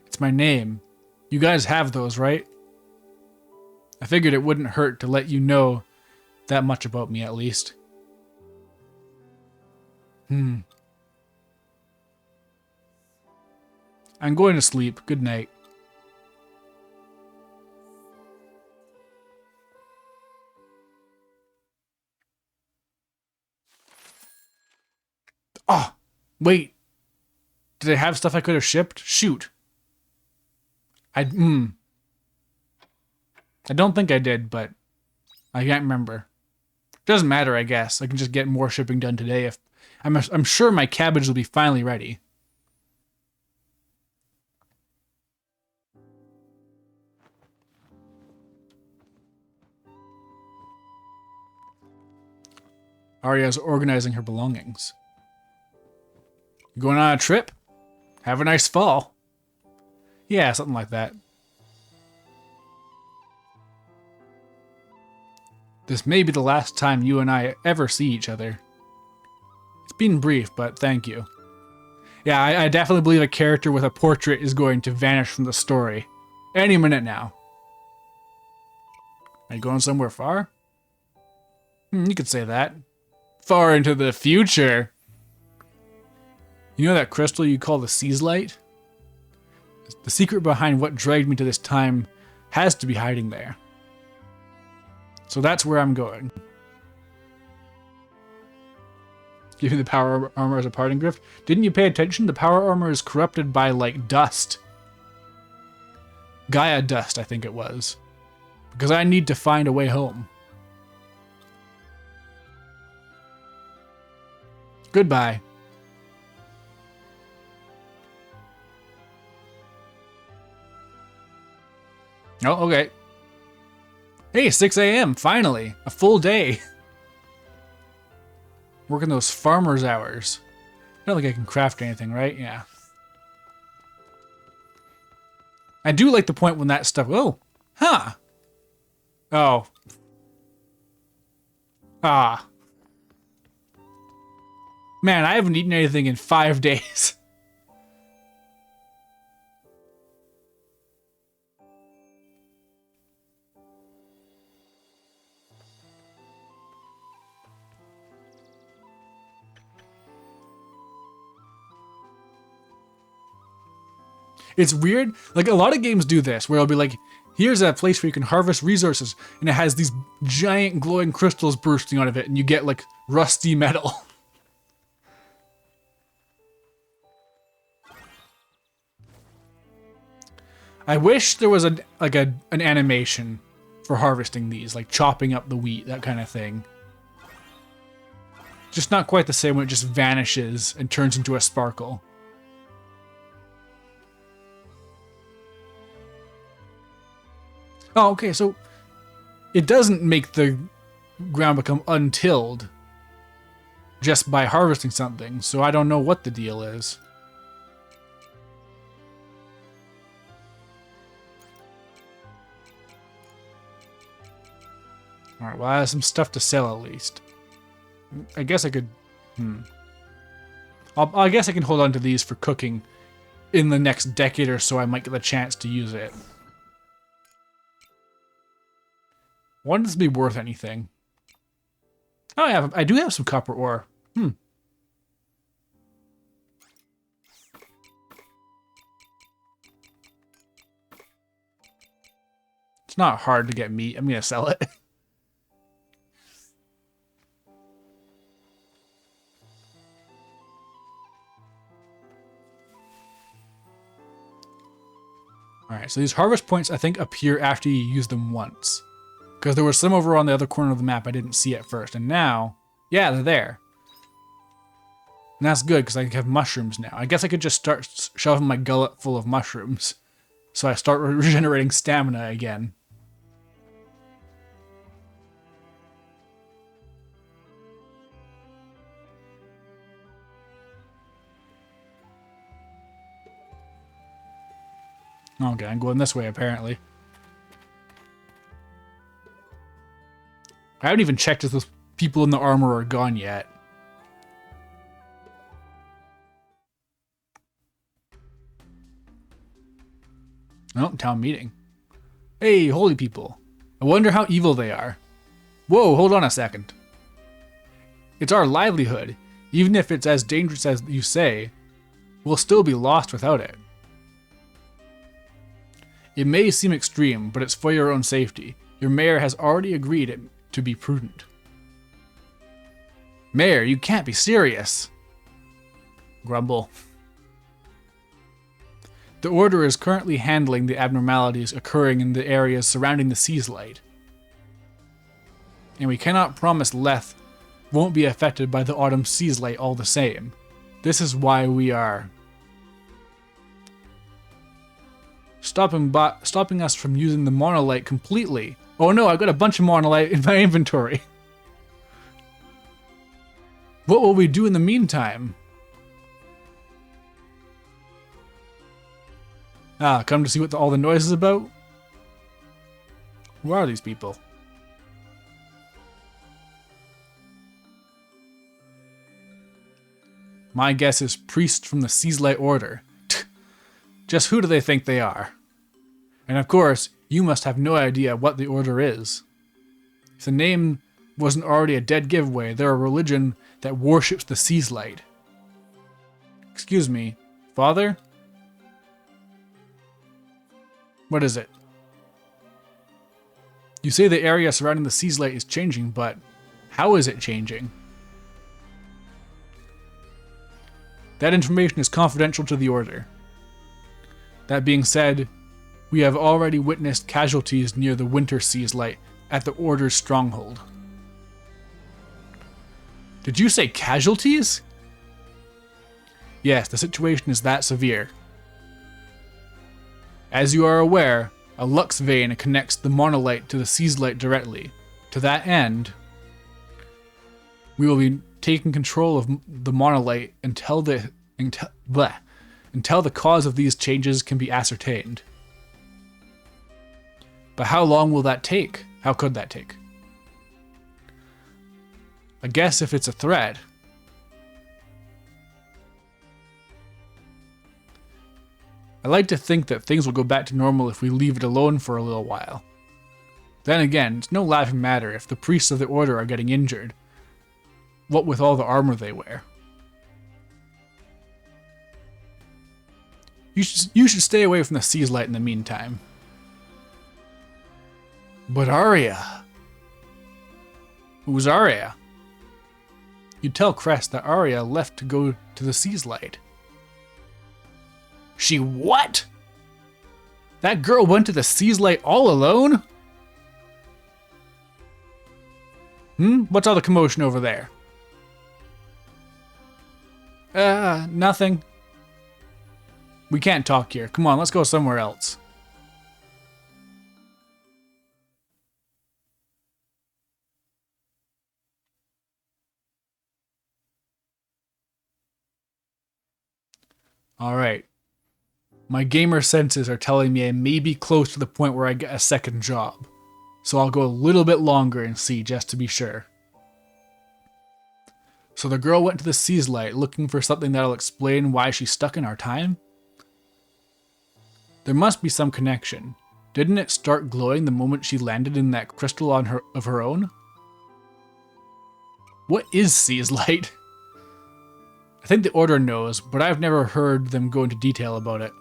It's my name. You guys have those, right? I figured it wouldn't hurt to let you know that much about me, at least. I'm going to sleep. Good night. Oh, wait. Did I have stuff I could have shipped? Shoot. I don't think I did, but I can't remember. Doesn't matter, I guess. I can just get more shipping done today if I'm sure my cabbage will be finally ready. Arya's organizing her belongings. You going on a trip? Have a nice fall. Yeah, something like that. This may be the last time you and I ever see each other. It's been brief, but thank you. Yeah, I definitely believe a character with a portrait is going to vanish from the story. Any minute now. Are you going somewhere far? You could say that. Far into the future. You know that crystal you call the Seas Light? The secret behind what dragged me to this time has to be hiding there. So that's where I'm going. Give me the power armor as a parting gift. Didn't you pay attention? The power armor is corrupted by, like, dust. Gaia dust, I think it was. Because I need to find a way home. Goodbye. Oh, okay. Hey, 6 a.m. Finally. A full day. Working those farmer's hours. I don't think I can craft anything, right? Yeah. I do like the point when that stuff... Oh. Huh. Oh. Ah. Man, I haven't eaten anything in 5 days. It's weird. Like, a lot of games do this, where it'll be like, here's a place where you can harvest resources, and it has these giant glowing crystals bursting out of it, and you get, like, rusty metal. I wish there was an animation for harvesting these, like chopping up the wheat, that kind of thing. Just not quite the same when it just vanishes and turns into a sparkle. Oh, okay, so it doesn't make the ground become untilled just by harvesting something, so I don't know what the deal is. Alright, well I have some stuff to sell at least. I guess I could... I guess I can hold on to these for cooking in the next decade or so. I might get the chance to use it. Wouldn't this be worth anything? Oh, I do have some copper ore. It's not hard to get meat. I'm gonna sell it. Alright, so these harvest points, I think, appear after you use them once. Because there were some over on the other corner of the map I didn't see at first. And now, yeah, they're there. And that's good, because I have mushrooms now. I guess I could just start shoving my gullet full of mushrooms. So I start regenerating stamina again. Okay, I'm going this way, apparently. I haven't even checked if those people in the armor are gone yet. Oh, town meeting. Hey, holy people. I wonder how evil they are. Whoa, hold on a second. It's our livelihood. Even if it's as dangerous as you say, we'll still be lost without it. It may seem extreme, but it's for your own safety. Your mayor has already agreed to be prudent. Mayor, you can't be serious. Grumble. The Order is currently handling the abnormalities occurring in the areas surrounding the Sea's Light. And we cannot promise Leth won't be affected by the Autumn Sea's Light all the same. This is why we are stopping us from using the monolite completely. Oh no, I've got a bunch of monolite in my inventory. What will we do in the meantime? Ah, come to see what all the noise is about? Who are these people? My guess is priests from the Sea's Light Order. Just who do they think they are? And of course, you must have no idea what the Order is. If the name wasn't already a dead giveaway, they're a religion that worships the Sea's Light. Excuse me, Father? What is it? You say the area surrounding the Sea's Light is changing, but how is it changing? That information is confidential to the Order. That being said, we have already witnessed casualties near the Winter Sea's Light at the Order's stronghold. Did you say casualties? Yes, the situation is that severe. As you are aware, a Lux vein connects the monolite to the Sea's Light directly. To that end, we will be taking control of the monolite until the cause of these changes can be ascertained. But how long will that take? How could that take? I guess if it's a threat. I like to think that things will go back to normal if we leave it alone for a little while. Then again, it's no laughing matter if the priests of the Order are getting injured. What with all the armor they wear. You should stay away from the Sea's Light in the meantime. But Arya? Who's Arya? You tell Crest that Arya left to go to the Sea's Light. She what? That girl went to the Sea's Light all alone? What's all the commotion over there? Nothing. We can't talk here. Come on, let's go somewhere else. Alright. My gamer senses are telling me I may be close to the point where I get a second job. So I'll go a little bit longer and see just to be sure. So the girl went to the Sea's Light looking for something that'll explain why she's stuck in our time? There must be some connection. Didn't it start glowing the moment she landed in that crystal of her own? What is Sea's Light? I think the Order knows, but I've never heard them go into detail about it.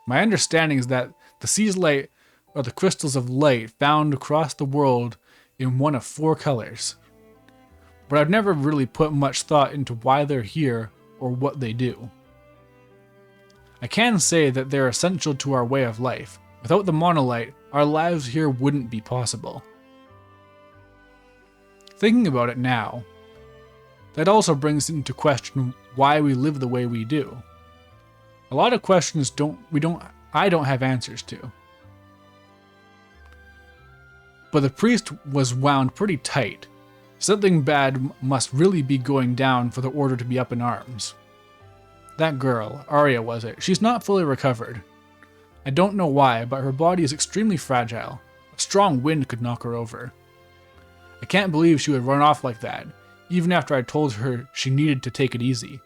My understanding is that the Sea's Light are the crystals of light found across the world in one of 4 colors. But I've never really put much thought into why they're here or what they do. I can say that they're essential to our way of life. Without the monolite, our lives here wouldn't be possible. Thinking about it now, that also brings into question why we live the way we do. A lot of questions I don't have answers to. But the priest was wound pretty tight. Something bad must really be going down for the Order to be up in arms. That girl, Arya was it, she's not fully recovered. I don't know why, but her body is extremely fragile. A strong wind could knock her over. I can't believe she would run off like that, even after I told her she needed to take it easy.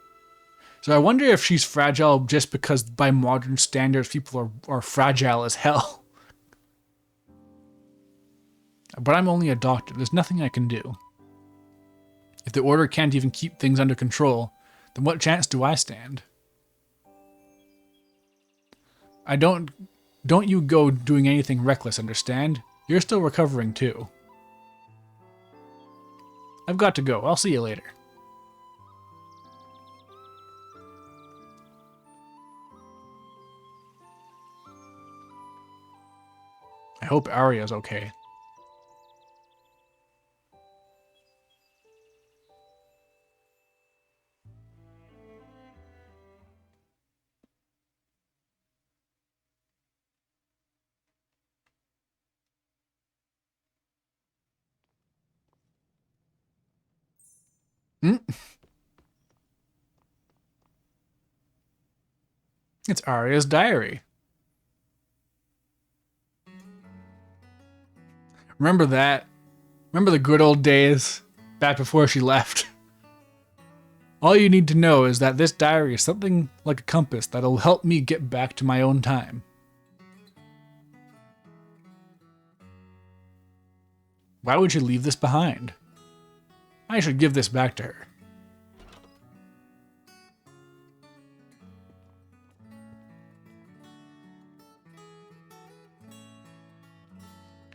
So I wonder if she's fragile just because by modern standards people are fragile as hell. But I'm only a doctor, there's nothing I can do. If the Order can't even keep things under control, then what chance do I stand? Don't you go doing anything reckless, understand? You're still recovering too. I've got to go, I'll see you later. I hope Arya's okay. It's Arya's diary. Remember that? Remember the good old days? Back before she left? All you need to know is that this diary is something like a compass that'll help me get back to my own time. Why would you leave this behind? I should give this back to her.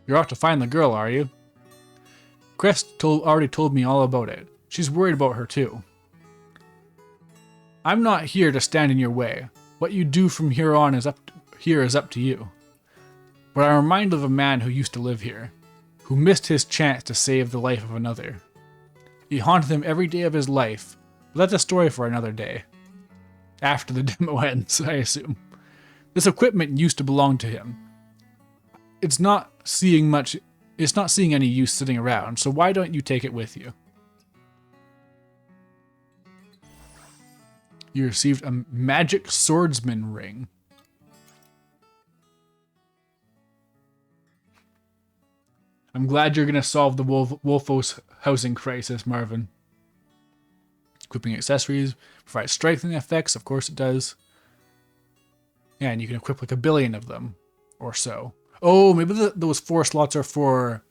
You're off to find the girl, are you? Crest already told me all about it. She's worried about her too. I'm not here to stand in your way. What you do from here on is up to you. But I'm reminded of a man who used to live here, who missed his chance to save the life of another. He haunted him every day of his life, but that's a story for another day. After the demo ends, I assume. This equipment used to belong to him. It's not seeing any use sitting around, so why don't you take it with you? You received a magic swordsman ring. I'm glad you're going to solve the Wolfos housing crisis, Marvin. Equipping accessories, provides strengthening effects, of course it does. Yeah, and you can equip like 1 billion of them, or so. Oh, maybe those 4 slots are for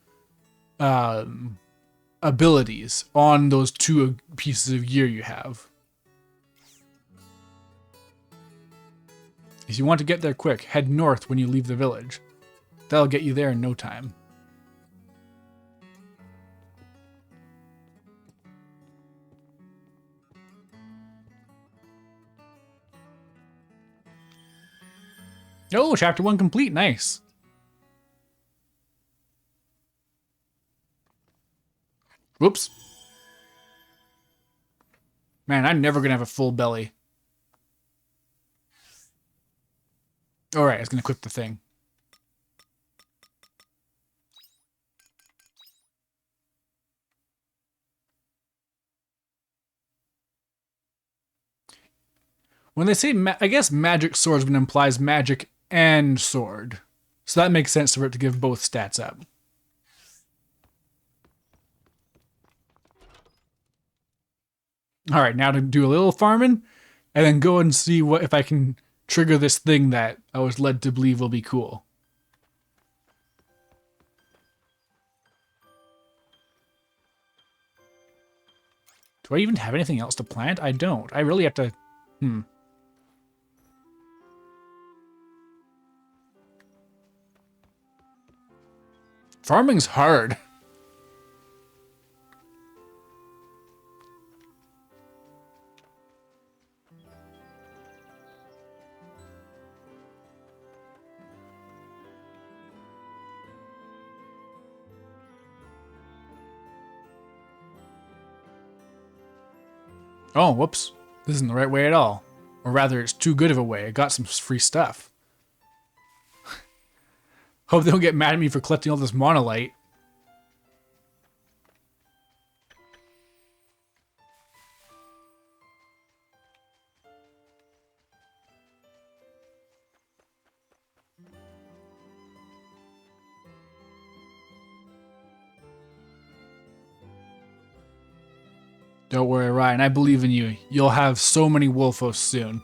abilities on those 2 pieces of gear you have. If you want to get there quick, head north when you leave the village. That'll get you there in no time. Oh, chapter 1 complete. Nice. Whoops. Man, I'm never going to have a full belly. Alright, I was going to equip the thing. When they say, I guess magic swordsman implies magic and sword. So that makes sense for it to give both stats up. Alright, now to do a little farming, and then go and see what if I can trigger this thing that I was led to believe will be cool. Do I even have anything else to plant? I don't. I really have to... Farming's hard. Oh, whoops. This isn't the right way at all. Or rather, it's too good of a way. I got some free stuff. Hope they don't get mad at me for collecting all this monolite. Don't worry, Ryan. I believe in you. You'll have so many Wolfos soon.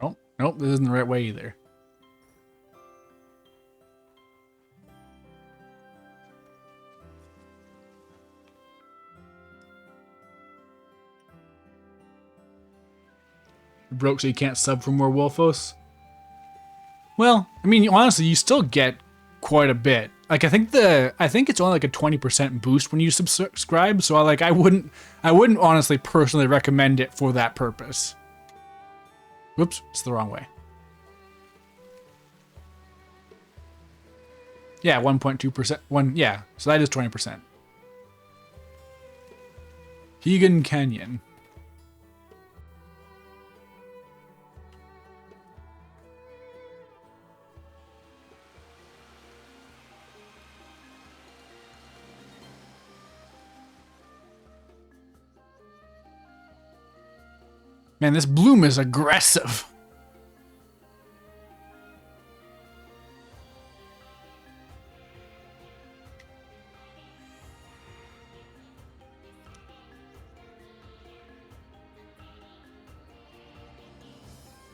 Oh, nope. This isn't the right way either. Broke so you can't sub for more Wolfos? Well, I mean, honestly, you still get quite a bit. Like, I think it's only like a 20% boost when you subscribe. So I wouldn't honestly personally recommend it for that purpose. Whoops, it's the wrong way. Yeah, 1.2%. Yeah, so that is 20%. Hegan Canyon. Man, this bloom is aggressive.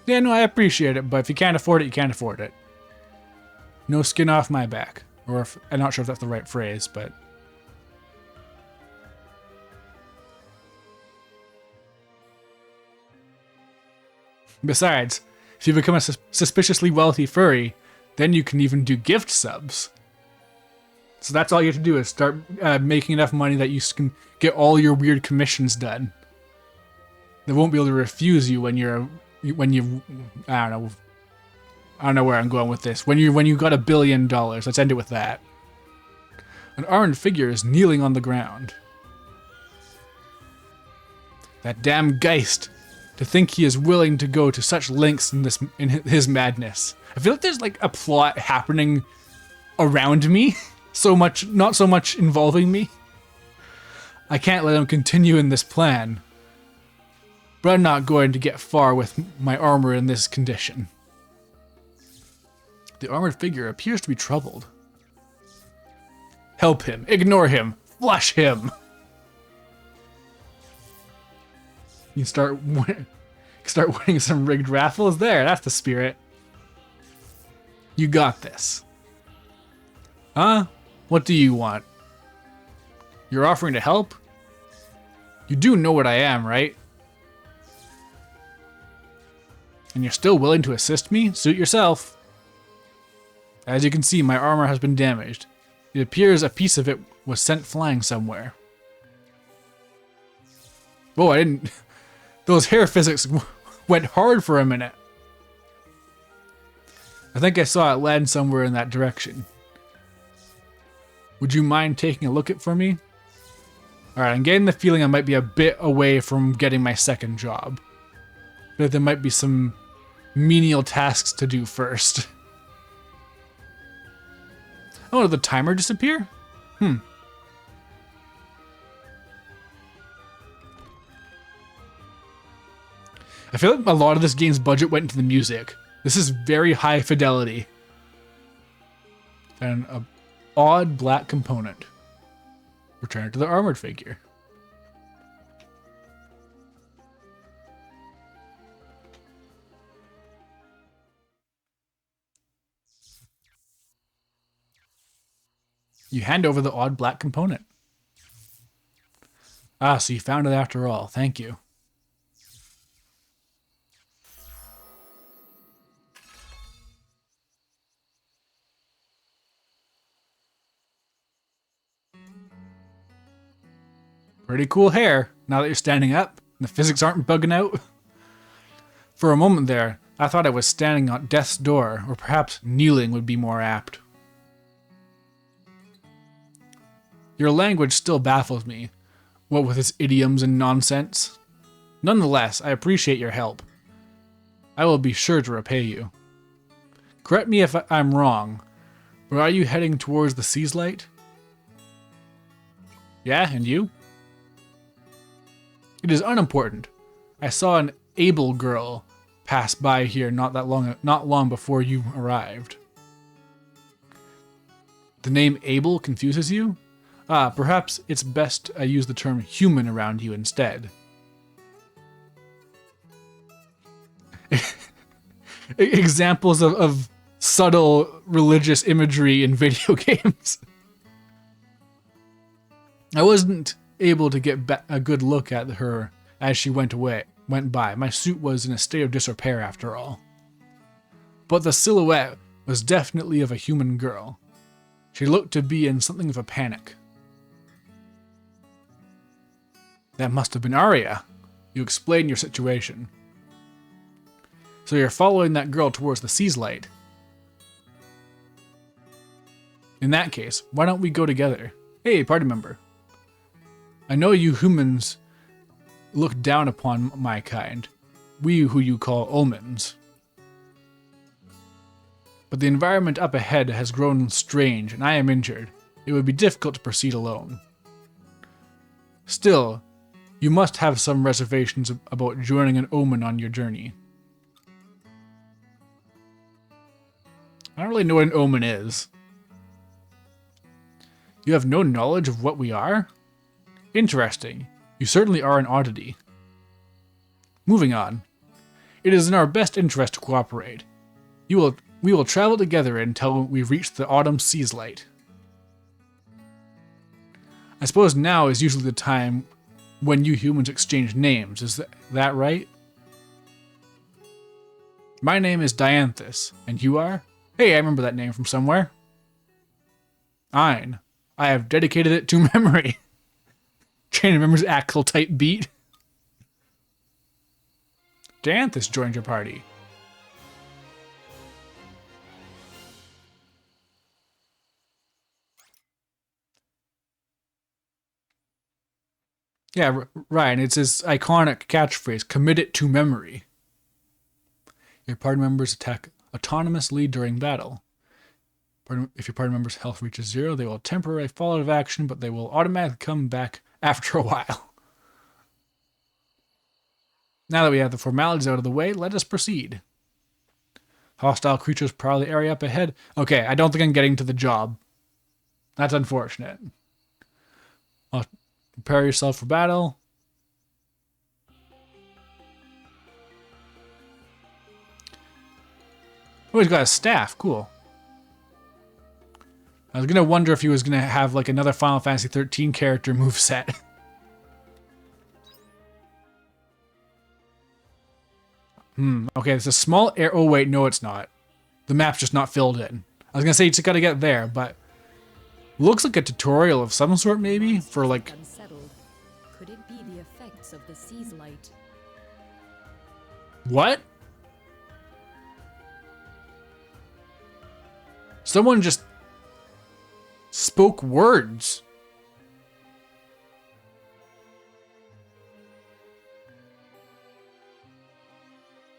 Yeah, no, I appreciate it, but if you can't afford it, you can't afford it. No skin off my back. Or if, I'm not sure if that's the right phrase, but... Besides, if you become a suspiciously wealthy furry, then you can even do gift subs. So that's all you have to do is start making enough money that you can get all your weird commissions done. They won't be able to refuse you when you I don't know where I'm going with this. When you got $1 billion, let's end it with that. An armored figure is kneeling on the ground. That damn Geist. To think he is willing to go to such lengths in his madness. I feel like there's like a plot happening around me. Not so much involving me. I can't let him continue in this plan. But I'm not going to get far with my armor in this condition. The armored figure appears to be troubled. Help him. Ignore him. Flush him. You start winning some rigged raffles there. That's the spirit. You got this. Huh? What do you want? You're offering to help? You do know what I am, right? And you're still willing to assist me? Suit yourself. As you can see, my armor has been damaged. It appears a piece of it was sent flying somewhere. Oh, I didn't... Those hair physics went hard for a minute. I think I saw it land somewhere in that direction. Would you mind taking a look at it for me? Alright, I'm getting the feeling I might be a bit away from getting my second job. But there might be some menial tasks to do first. Oh, did the timer disappear? I feel like a lot of this game's budget went into the music. This is very high fidelity. And an odd black component. Return to the armored figure. You hand over the odd black component. Ah, so you found it after all. Thank you. Pretty cool hair, now that you're standing up. The physics aren't bugging out. For a moment there, I thought I was standing on death's door, or perhaps kneeling would be more apt. Your language still baffles me, what with its idioms and nonsense. Nonetheless, I appreciate your help. I will be sure to repay you. Correct me if I'm wrong, but are you heading towards the Sea's Light? Yeah, and you? It is unimportant. I saw an able girl pass by here not long before you arrived. The name Abel confuses you? Ah, perhaps it's best I use the term human around you instead. Examples of subtle religious imagery in video games. I wasn't able to get a good look at her as she went by. My suit was in a state of disrepair after all. But the silhouette was definitely of a human girl. She looked to be in something of a panic. That must have been Arya. You explained your situation. So you're following that girl towards the Sea's Light. In that case, why don't we go together? Hey, party member. I know you humans look down upon my kind, we who you call omens. But the environment up ahead has grown strange, and I am injured. It would be difficult to proceed alone. Still, you must have some reservations about joining an omen on your journey. I don't really know what an omen is. You have no knowledge of what we are? Interesting. You certainly are an oddity. Moving on. It is in our best interest to cooperate. We will travel together until we reach the autumn Sea's Light. I suppose now is usually the time when you humans exchange names. Is that right? My name is Dianthus, and you are? Hey, I remember that name from somewhere. Ein. I have dedicated it to memory. Chain of Memories Axel type beat. Dianthus joined your party. Yeah, Ryan, it's his iconic catchphrase, commit it to memory. Your party members attack autonomously during battle. If your party member's health reaches 0, they will temporarily fall out of action, but they will automatically come back after a while. Now that we have the formalities out of the way, let us proceed. Hostile creatures prowl the area up ahead. Okay, I don't think I'm getting to the job. That's unfortunate. Prepare yourself for battle. Oh, he's got a staff. Cool. I was going to wonder if he was going to have like another Final Fantasy 13 character moveset. Okay, it's a small air. Oh, wait, no, it's not. The map's just not filled in. I was going to say you just got to get there, but looks like a tutorial of some sort, maybe? For like. Unsettled. Could it be the effects effects of the sea's light. What? Someone just spoke words.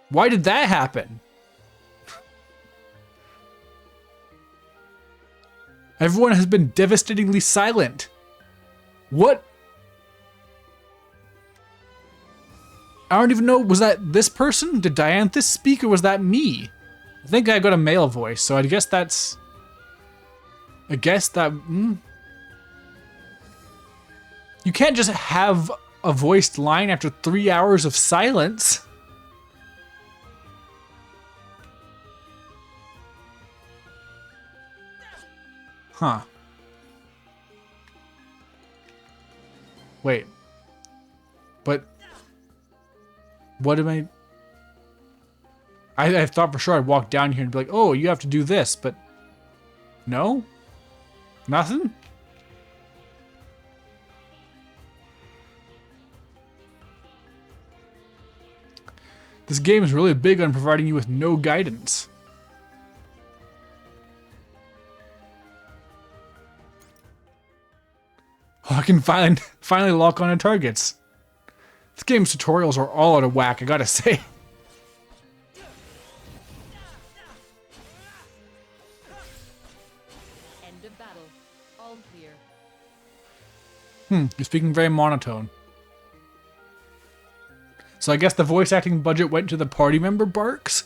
Why did that happen? Everyone has been devastatingly silent. What? I don't even know. Was that this person? Did Dianthus speak or was that me? I think I got a male voice, so I guess that's... I guess that... You can't just have a voiced line after 3 hours of silence. Huh. Wait. But... What am I thought for sure I'd walk down here and be like, oh, you have to do this, but... No? Nothing? This game is really big on providing you with no guidance. Oh, I can finally lock on to targets. This game's tutorials are all out of whack, I gotta say. End of battle. All clear. You're speaking very monotone. So I guess the voice acting budget went to the party member barks?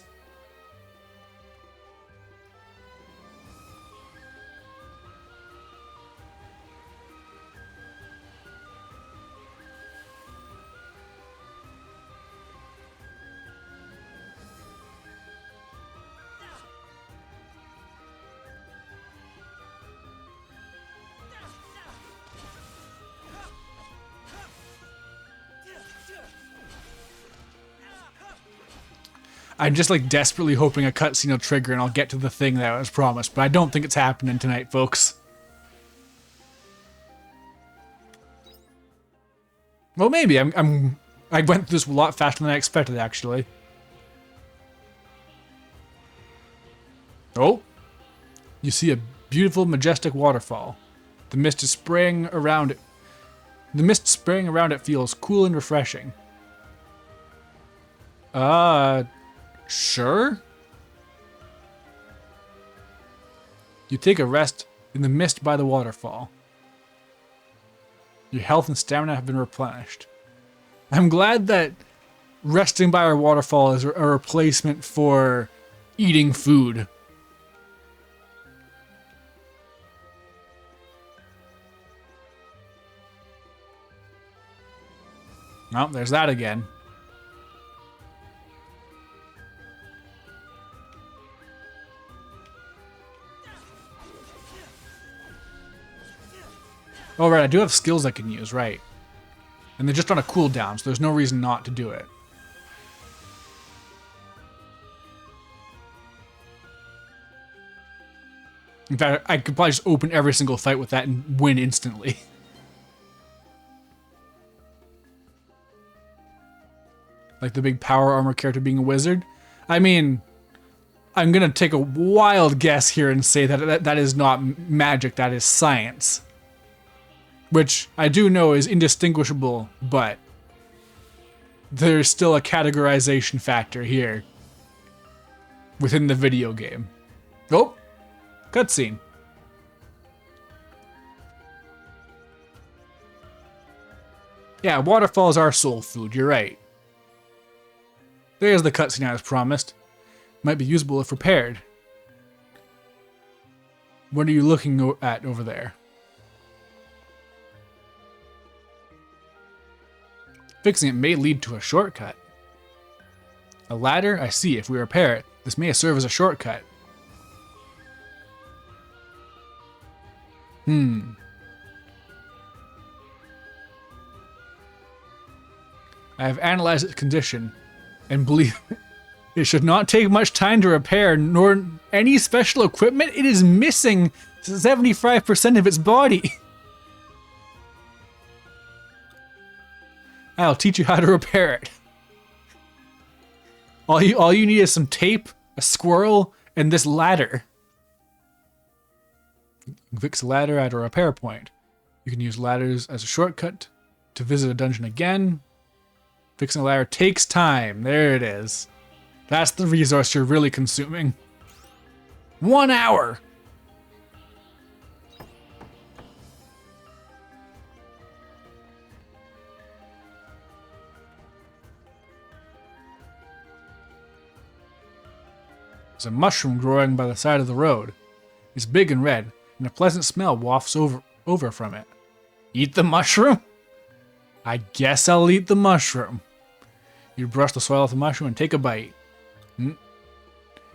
I'm just like desperately hoping a cutscene will trigger and I'll get to the thing that I was promised, but I don't think it's happening tonight, folks. Well, maybe. I went through this a lot faster than I expected, actually. Oh, you see a beautiful, majestic waterfall. The mist is spraying around it. The mist spraying around it feels cool and refreshing. Sure? You take a rest in the mist by the waterfall. Your health and stamina have been replenished. I'm glad that resting by our waterfall is a replacement for eating food. Oh, there's that again. Oh, right, I do have skills I can use, right. And they're just on a cooldown, so there's no reason not to do it. In fact, I could probably just open every single fight with that and win instantly. Like the big power armor character being a wizard. I mean, I'm gonna take a wild guess here and say that that is not magic, that is science. Which I do know is indistinguishable, but there's still a categorization factor here within the video game. Oh, cutscene. Yeah, waterfalls are soul food, you're right. There's the cutscene I was promised. Might be usable if repaired. What are you looking at over there? Fixing it may lead to a shortcut. A ladder? I see. If we repair it, this may serve as a shortcut. I have analyzed its condition and believe it should not take much time to repair, nor any special equipment. It is missing 75% of its body. I'll teach you how to repair it. All you need is some tape, a squirrel, and this ladder. Fix a ladder at a repair point. You can use ladders as a shortcut to visit a dungeon again. Fixing a ladder takes time. There it is. That's the resource you're really consuming. 1 hour! There's a mushroom growing by the side of the road. It's big and red, and a pleasant smell wafts over from it. Eat the mushroom? I guess I'll eat the mushroom. You brush the soil off the mushroom and take a bite. It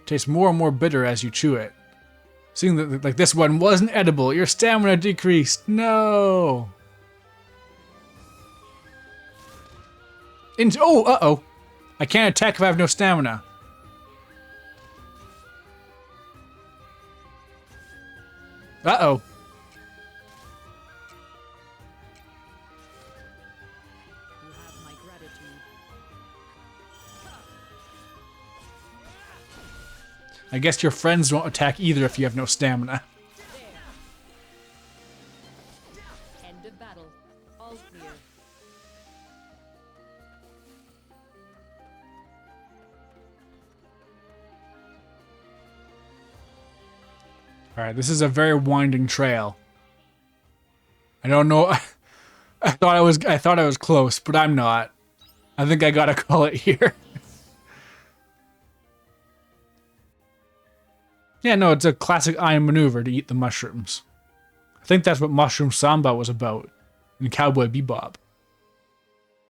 tastes more and more bitter as you chew it. Seeing that like this one wasn't edible, your stamina decreased. No. Uh-oh. I can't attack if I have no stamina. Uh-oh. You have my gratitude. I guess your friends won't attack either if you have no stamina. End of battle. All clear. Alright, this is a very winding trail. I don't know. I thought I was close, but I'm not. I think I gotta call it here. Yeah, no, it's a classic iron maneuver to eat the mushrooms. I think that's what Mushroom Samba was about in Cowboy Bebop.